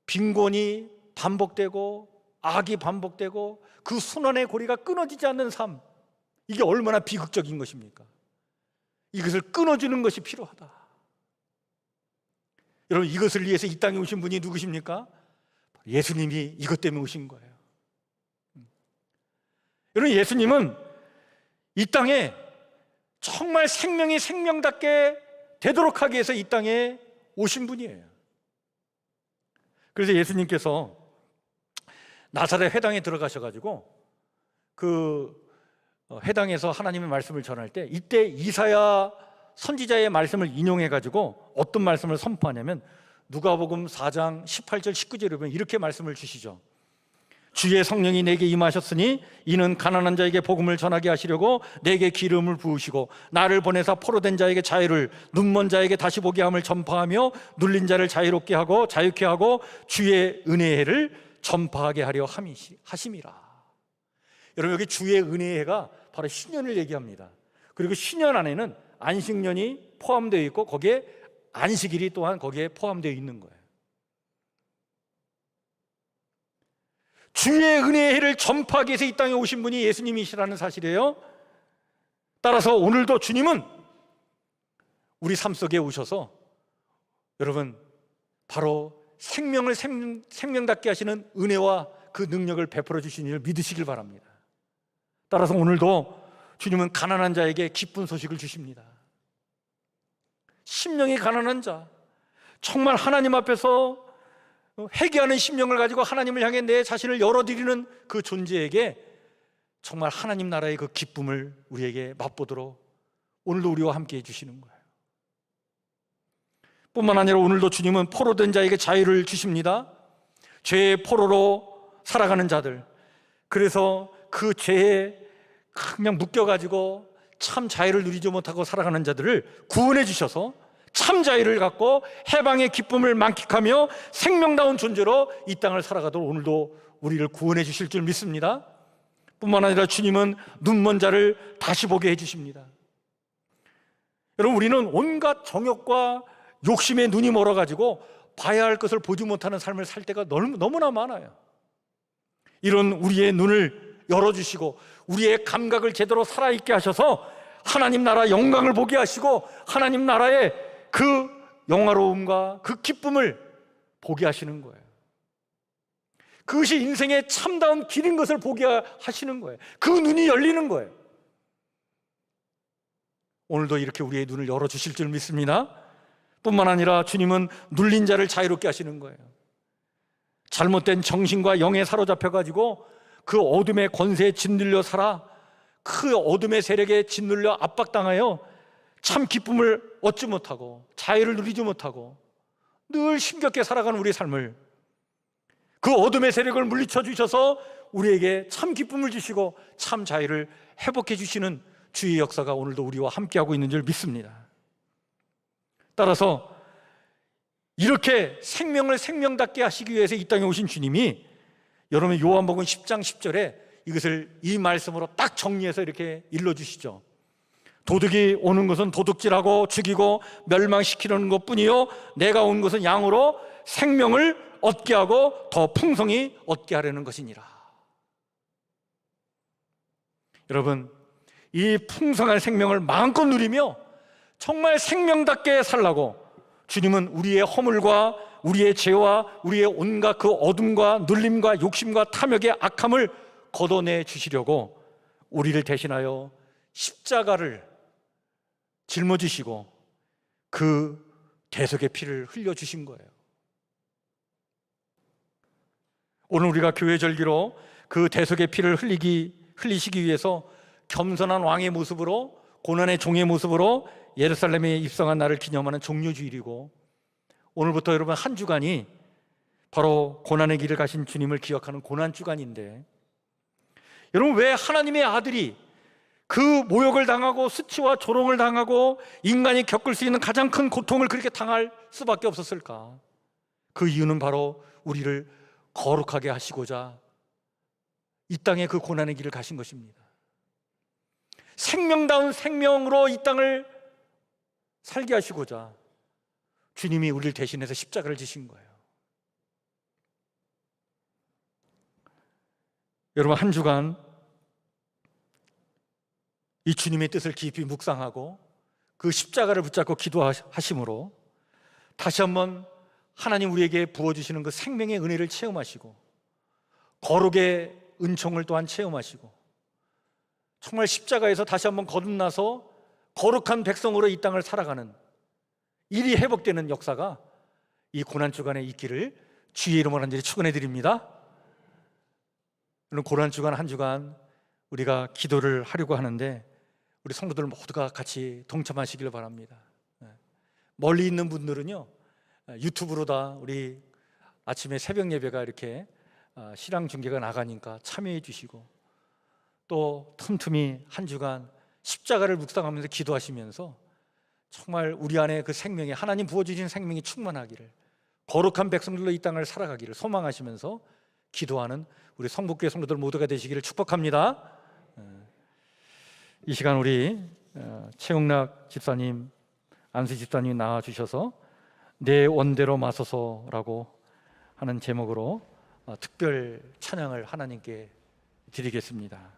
빈곤이 반복되고 악이 반복되고 그 순환의 고리가 끊어지지 않는 삶, 이게 얼마나 비극적인 것입니까? 이것을 끊어주는 것이 필요하다. 여러분, 이것을 위해서 이 땅에 오신 분이 누구십니까? 예수님이 이것 때문에 오신 거예요. 여러분, 예수님은 이 땅에 정말 생명이 생명답게 되도록 하기 위해서 이 땅에 오신 분이에요. 그래서 예수님께서 나사렛 회당에 들어가셔가지고 그 회당에서 하나님의 말씀을 전할 때 이때 이사야 선지자의 말씀을 인용해가지고 어떤 말씀을 선포하냐면 누가복음 4장 18절 19절에 보면 이렇게 말씀을 주시죠. 주의 성령이 내게 임하셨으니 이는 가난한 자에게 복음을 전하게 하시려고 내게 기름을 부으시고 나를 보내사 포로된 자에게 자유를, 눈먼 자에게 다시 보게 함을 전파하며 눌린 자를 자유롭게 하고 자유케 하고 주의 은혜의 해를 전파하게 하려 하심이라. 여러분, 여기 주의 은혜의 해가 바로 신년을 얘기합니다. 그리고 신년 안에는 안식년이 포함되어 있고 거기에 안식일이 또한 거기에 포함되어 있는 거예요. 주의 은혜의 해를 전파하기 위해서 이 땅에 오신 분이 예수님이시라는 사실이에요. 따라서 오늘도 주님은 우리 삶 속에 오셔서 여러분 바로 생명을 생명답게 하시는 은혜와 그 능력을 베풀어 주시는 일 믿으시길 바랍니다. 따라서 오늘도 주님은 가난한 자에게 기쁜 소식을 주십니다. 심령이 가난한 자, 정말 하나님 앞에서 회개하는 심령을 가지고 하나님을 향해 내 자신을 열어드리는 그 존재에게 정말 하나님 나라의 그 기쁨을 우리에게 맛보도록 오늘도 우리와 함께 해주시는 거예요. 뿐만 아니라 오늘도 주님은 포로된 자에게 자유를 주십니다. 죄의 포로로 살아가는 자들, 그래서 그 죄에 그냥 묶여가지고 참 자유를 누리지 못하고 살아가는 자들을 구원해 주셔서 참 자유를 갖고 해방의 기쁨을 만끽하며 생명다운 존재로 이 땅을 살아가도록 오늘도 우리를 구원해 주실 줄 믿습니다. 뿐만 아니라 주님은 눈먼 자를 다시 보게 해주십니다. 여러분, 우리는 온갖 정욕과 욕심에 눈이 멀어가지고 봐야 할 것을 보지 못하는 삶을 살 때가 너무나 많아요. 이런 우리의 눈을 열어주시고 우리의 감각을 제대로 살아있게 하셔서 하나님 나라 영광을 보게 하시고 하나님 나라의 그 영화로움과 그 기쁨을 보게 하시는 거예요. 그것이 인생의 참다운 길인 것을 보게 하시는 거예요. 그 눈이 열리는 거예요. 오늘도 이렇게 우리의 눈을 열어주실 줄 믿습니다. 뿐만 아니라 주님은 눌린 자를 자유롭게 하시는 거예요. 잘못된 정신과 영에 사로잡혀가지고 그 어둠의 권세에 짓눌려 살아 그 어둠의 세력에 짓눌려 압박당하여 참 기쁨을 얻지 못하고 자유를 누리지 못하고 늘 힘겹게 살아가는 우리의 삶을 그 어둠의 세력을 물리쳐 주셔서 우리에게 참 기쁨을 주시고 참 자유를 회복해 주시는 주의 역사가 오늘도 우리와 함께하고 있는 줄 믿습니다. 따라서 이렇게 생명을 생명답게 하시기 위해서 이 땅에 오신 주님이, 여러분 요한복음 10장 10절에 이것을 이 말씀으로 딱 정리해서 이렇게 일러주시죠. 도둑이 오는 것은 도둑질하고 죽이고 멸망시키려는 것뿐이요 내가 온 것은 양으로 생명을 얻게 하고 더 풍성히 얻게 하려는 것이니라. 여러분, 이 풍성한 생명을 마음껏 누리며 정말 생명답게 살라고 주님은 우리의 허물과 우리의 죄와 우리의 온갖 그 어둠과 눌림과 욕심과 탐욕의 악함을 걷어내 주시려고 우리를 대신하여 십자가를 짊어지시고 그 대속의 피를 흘려주신 거예요. 오늘 우리가 교회 절기로 그 대속의 피를 흘리시기 위해서 겸손한 왕의 모습으로, 고난의 종의 모습으로 예루살렘에 입성한 날을 기념하는 종료주일이고, 오늘부터 여러분 한 주간이 바로 고난의 길을 가신 주님을 기억하는 고난주간인데, 여러분 왜 하나님의 아들이 그 모욕을 당하고 수치와 조롱을 당하고 인간이 겪을 수 있는 가장 큰 고통을 그렇게 당할 수밖에 없었을까? 그 이유는 바로 우리를 거룩하게 하시고자 이 땅에 그 고난의 길을 가신 것입니다. 생명다운 생명으로 이 땅을 살게 하시고자 주님이 우리를 대신해서 십자가를 지신 거예요. 여러분 한 주간 이 주님의 뜻을 깊이 묵상하고 그 십자가를 붙잡고 기도하심으로 다시 한번 하나님 우리에게 부어주시는 그 생명의 은혜를 체험하시고 거룩의 은총을 또한 체험하시고 정말 십자가에서 다시 한번 거듭나서 거룩한 백성으로 이 땅을 살아가는 일이 회복되는 역사가 이 고난주간에 있기를 주의 이름으로 간절히 축원해 드립니다. 오늘 고난주간 한 주간 우리가 기도를 하려고 하는데 우리 성도들 모두가 같이 동참하시길 바랍니다. 멀리 있는 분들은요 유튜브로 다 우리 아침에 새벽 예배가 이렇게 실황 중계가 나가니까 참여해 주시고 또 틈틈이 한 주간 십자가를 묵상하면서 기도하시면서 정말 우리 안에 그 생명이 하나님 부어주신 생명이 충만하기를 거룩한 백성들로 이 땅을 살아가기를 소망하시면서 기도하는 우리 성북교회 성도들 모두가 되시기를 축복합니다. 이 시간 우리 최용락 집사님, 안수 집사님이 나와주셔서 내 원대로 마소서라고 하는 제목으로 특별 찬양을 하나님께 드리겠습니다.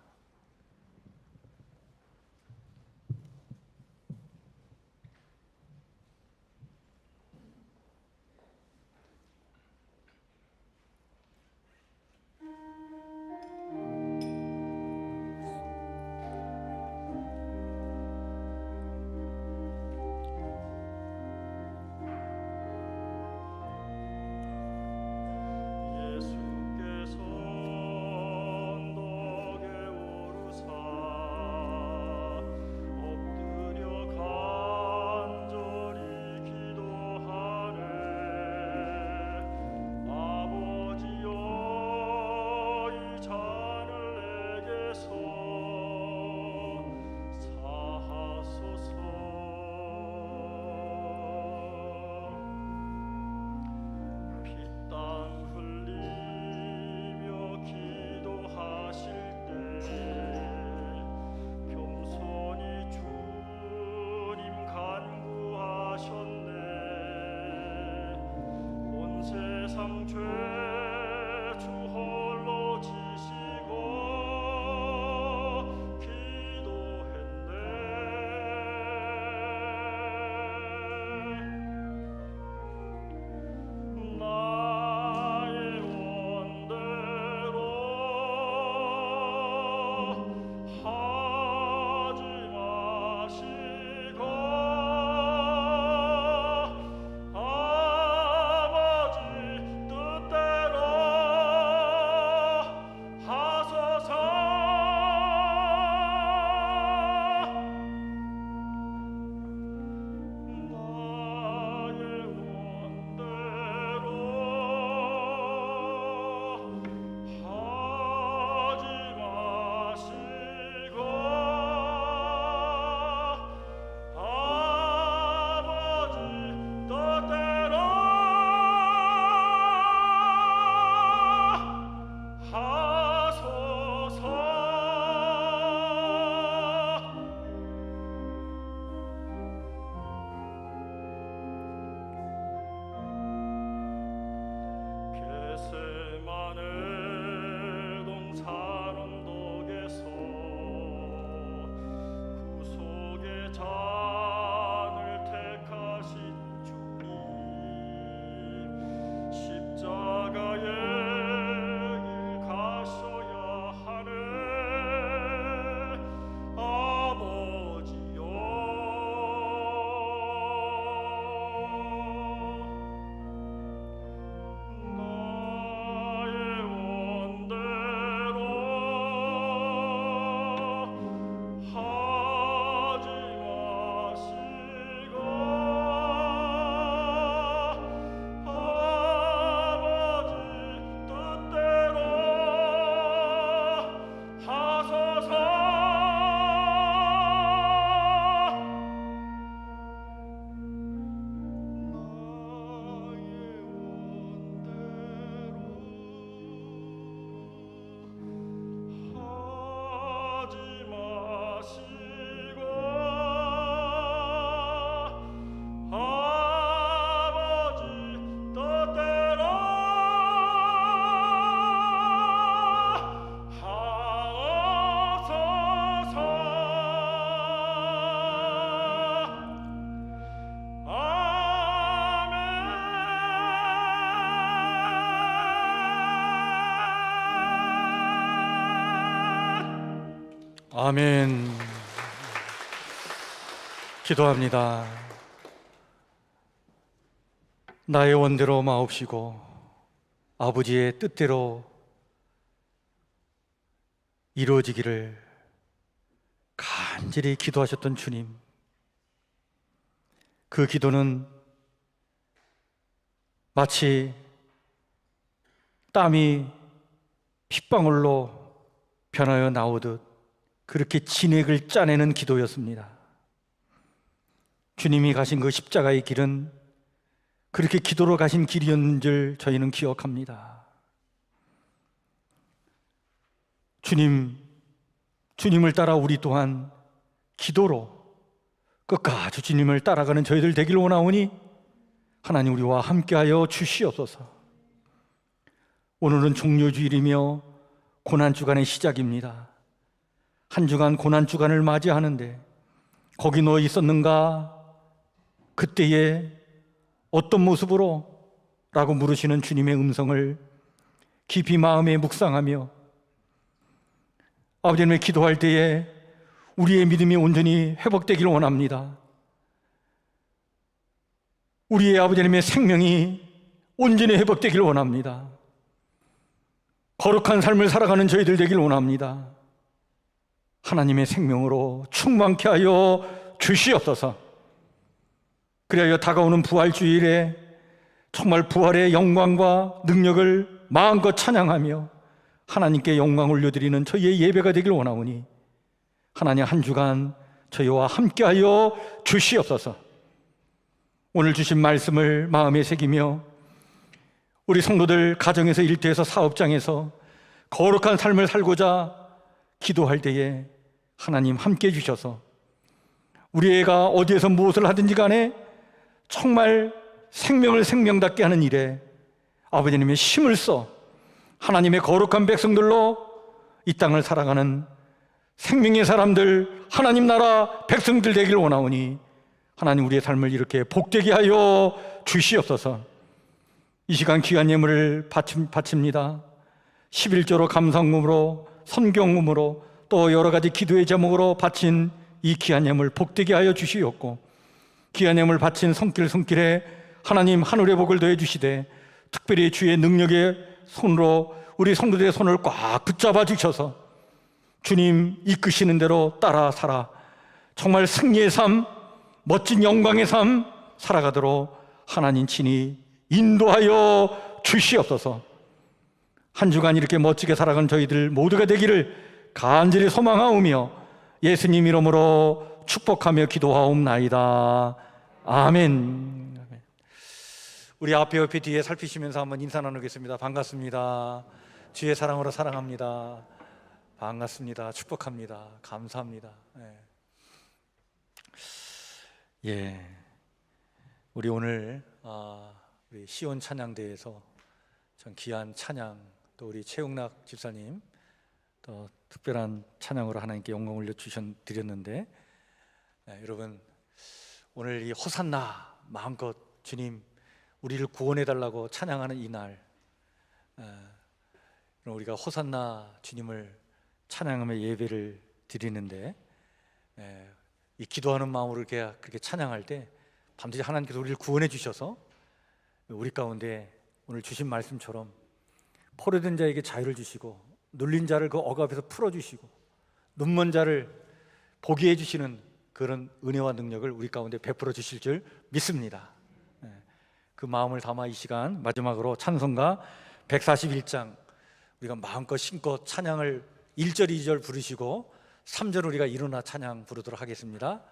아멘. 기도합니다. 나의 원대로 마옵시고 아버지의 뜻대로 이루어지기를 간절히 기도하셨던 주님, 그 기도는 마치 땀이 핏방울로 변하여 나오듯 그렇게 진액을 짜내는 기도였습니다. 주님이 가신 그 십자가의 길은 그렇게 기도로 가신 길이었는 줄 저희는 기억합니다. 주님을 따라 우리 또한 기도로 끝까지 주님을 따라가는 저희들 되길 원하오니 하나님 우리와 함께하여 주시옵소서. 오늘은 종료주일이며 고난주간의 시작입니다. 한 주간 고난주간을 맞이하는데 거기 너 있었는가? 그때에 어떤 모습으로? 라고 물으시는 주님의 음성을 깊이 마음에 묵상하며 아버지 하나님의 기도할 때에 우리의 믿음이 온전히 회복되기를 원합니다. 우리의 아버지 하나님의 생명이 온전히 회복되기를 원합니다. 거룩한 삶을 살아가는 저희들 되길 원합니다. 하나님의 생명으로 충만케 하여 주시옵소서. 그리하여 다가오는 부활주일에 정말 부활의 영광과 능력을 마음껏 찬양하며 하나님께 영광 올려드리는 저희의 예배가 되길 원하오니 하나님 한 주간 저희와 함께하여 주시옵소서. 오늘 주신 말씀을 마음에 새기며 우리 성도들 가정에서 일터에서 사업장에서 거룩한 삶을 살고자 기도할 때에 하나님 함께해 주셔서 우리 애가 어디에서 무엇을 하든지 간에 정말 생명을 생명답게 하는 일에 아버지님의 힘을 써 하나님의 거룩한 백성들로 이 땅을 살아가는 생명의 사람들, 하나님 나라 백성들 되길 원하오니 하나님 우리의 삶을 이렇게 복되게 하여 주시옵소서. 이 시간 귀한 예물을 바칩니다. 11조로 감사금으로 선경금으로 또 여러 가지 기도의 제목으로 바친 이 귀한 예물 복되게 하여 주시옵고 귀한 예물 바친 손길에 하나님 하늘의 복을 더해 주시되 특별히 주의 능력의 손으로 우리 성도들의 손을 꽉 붙잡아 주셔서 주님 이끄시는 대로 따라 살아 정말 승리의 삶, 멋진 영광의 삶 살아가도록 하나님 친히 인도하여 주시옵소서. 한 주간 이렇게 멋지게 살아가는 저희들 모두가 되기를 간절히 소망하오며 예수님 이름으로 축복하며 기도하옵나이다. 아멘. 우리 앞에 옆에 뒤에 살피시면서 한번 인사 나누겠습니다. 반갑습니다. 주의 사랑으로 사랑합니다. 반갑습니다. 축복합니다. 감사합니다. 예, 우리 오늘 우리 시온 찬양대에서 전 귀한 찬양 또 우리 최용락 집사님 또 특별한 찬양으로 하나님께 영광 올려 드렸는데 여러분 오늘 이 호산나 마음껏 주님 우리를 구원해 달라고 찬양하는 이날 우리가 호산나 주님을 찬양하며 예배를 드리는데 이 기도하는 마음으로 그렇게 찬양할 때 반드시 하나님께서 우리를 구원해 주셔서 우리 가운데 오늘 주신 말씀처럼 포로된 자에게 자유를 주시고 눌린 자를 그 억압에서 풀어주시고 눈먼 자를 보게 해주시는 그런 은혜와 능력을 우리 가운데 베풀어 주실 줄 믿습니다. 그 마음을 담아 이 시간 마지막으로 찬송가 141장 우리가 마음껏 신껏 찬양을 1절 2절 부르시고 3절 우리가 일어나 찬양 부르도록 하겠습니다.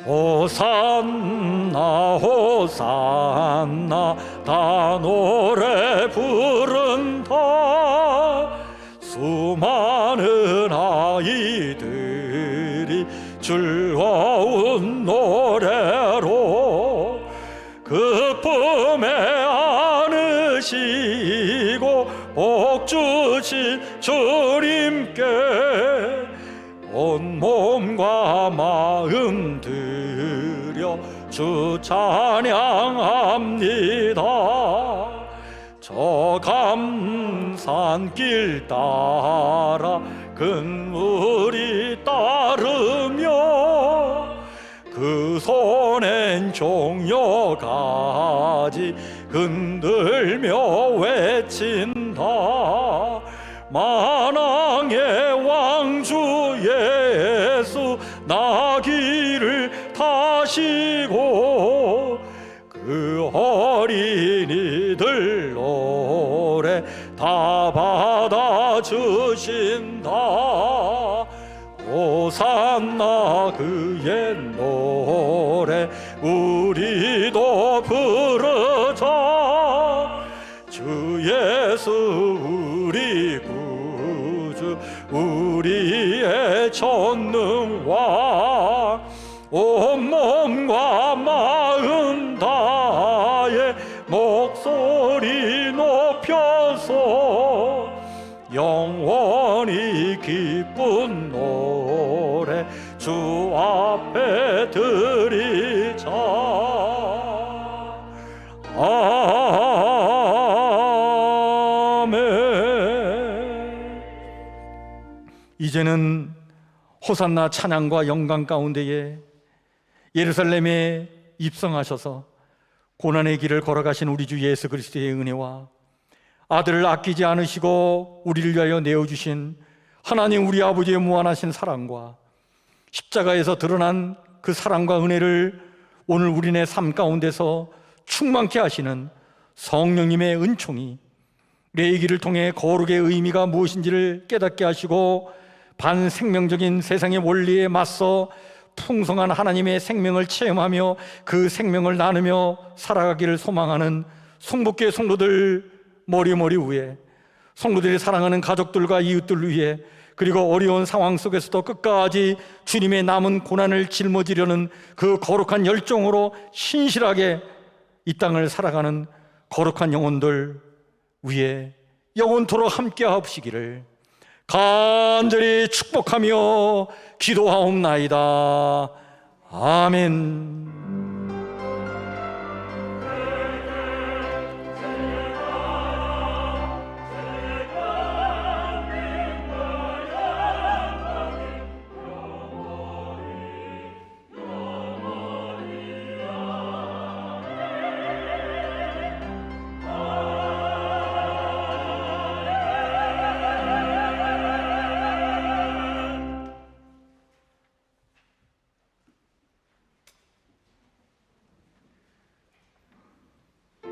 호산나 호산나 다 노래 부른다. 수많은 아이들이 즐거운 노래로 그 품에 안으시고 복 주신 주님께 온 몸과 마음 들여 주 찬양합니다. 저 감산길 따라 근물이 따르며 그 손엔 종려가지 흔들며 외친다. 만왕의 왕주 예수 나귀를 타시고 그 어린이들 노래 다 받아주신다. 호산나 그의 노래 우리도 부르자. 주 예수 우리 구주 우리의 전능왕 온몸과 마음 다해 목소리 높여서 영원히 기쁜 노래 주 앞에 드리자. 아멘. 이제는 호산나 찬양과 영광 가운데에 예루살렘에 입성하셔서 고난의 길을 걸어가신 우리 주 예수 그리스도의 은혜와 아들을 아끼지 않으시고 우리를 위하여 내어주신 하나님 우리 아버지의 무한하신 사랑과 십자가에서 드러난 그 사랑과 은혜를 오늘 우리네 삶 가운데서 충만케 하시는 성령님의 은총이 우리의 길을 통해 거룩의 의미가 무엇인지를 깨닫게 하시고 반생명적인 세상의 원리에 맞서 풍성한 하나님의 생명을 체험하며 그 생명을 나누며 살아가기를 소망하는 성북교회 성도들 머리 위에, 성도들이 사랑하는 가족들과 이웃들 위해, 그리고 어려운 상황 속에서도 끝까지 주님의 남은 고난을 짊어지려는 그 거룩한 열정으로 신실하게 이 땅을 살아가는 거룩한 영혼들 위에 영원토록 함께 하옵시기를 간절히 축복하며 기도하옵나이다. 아멘.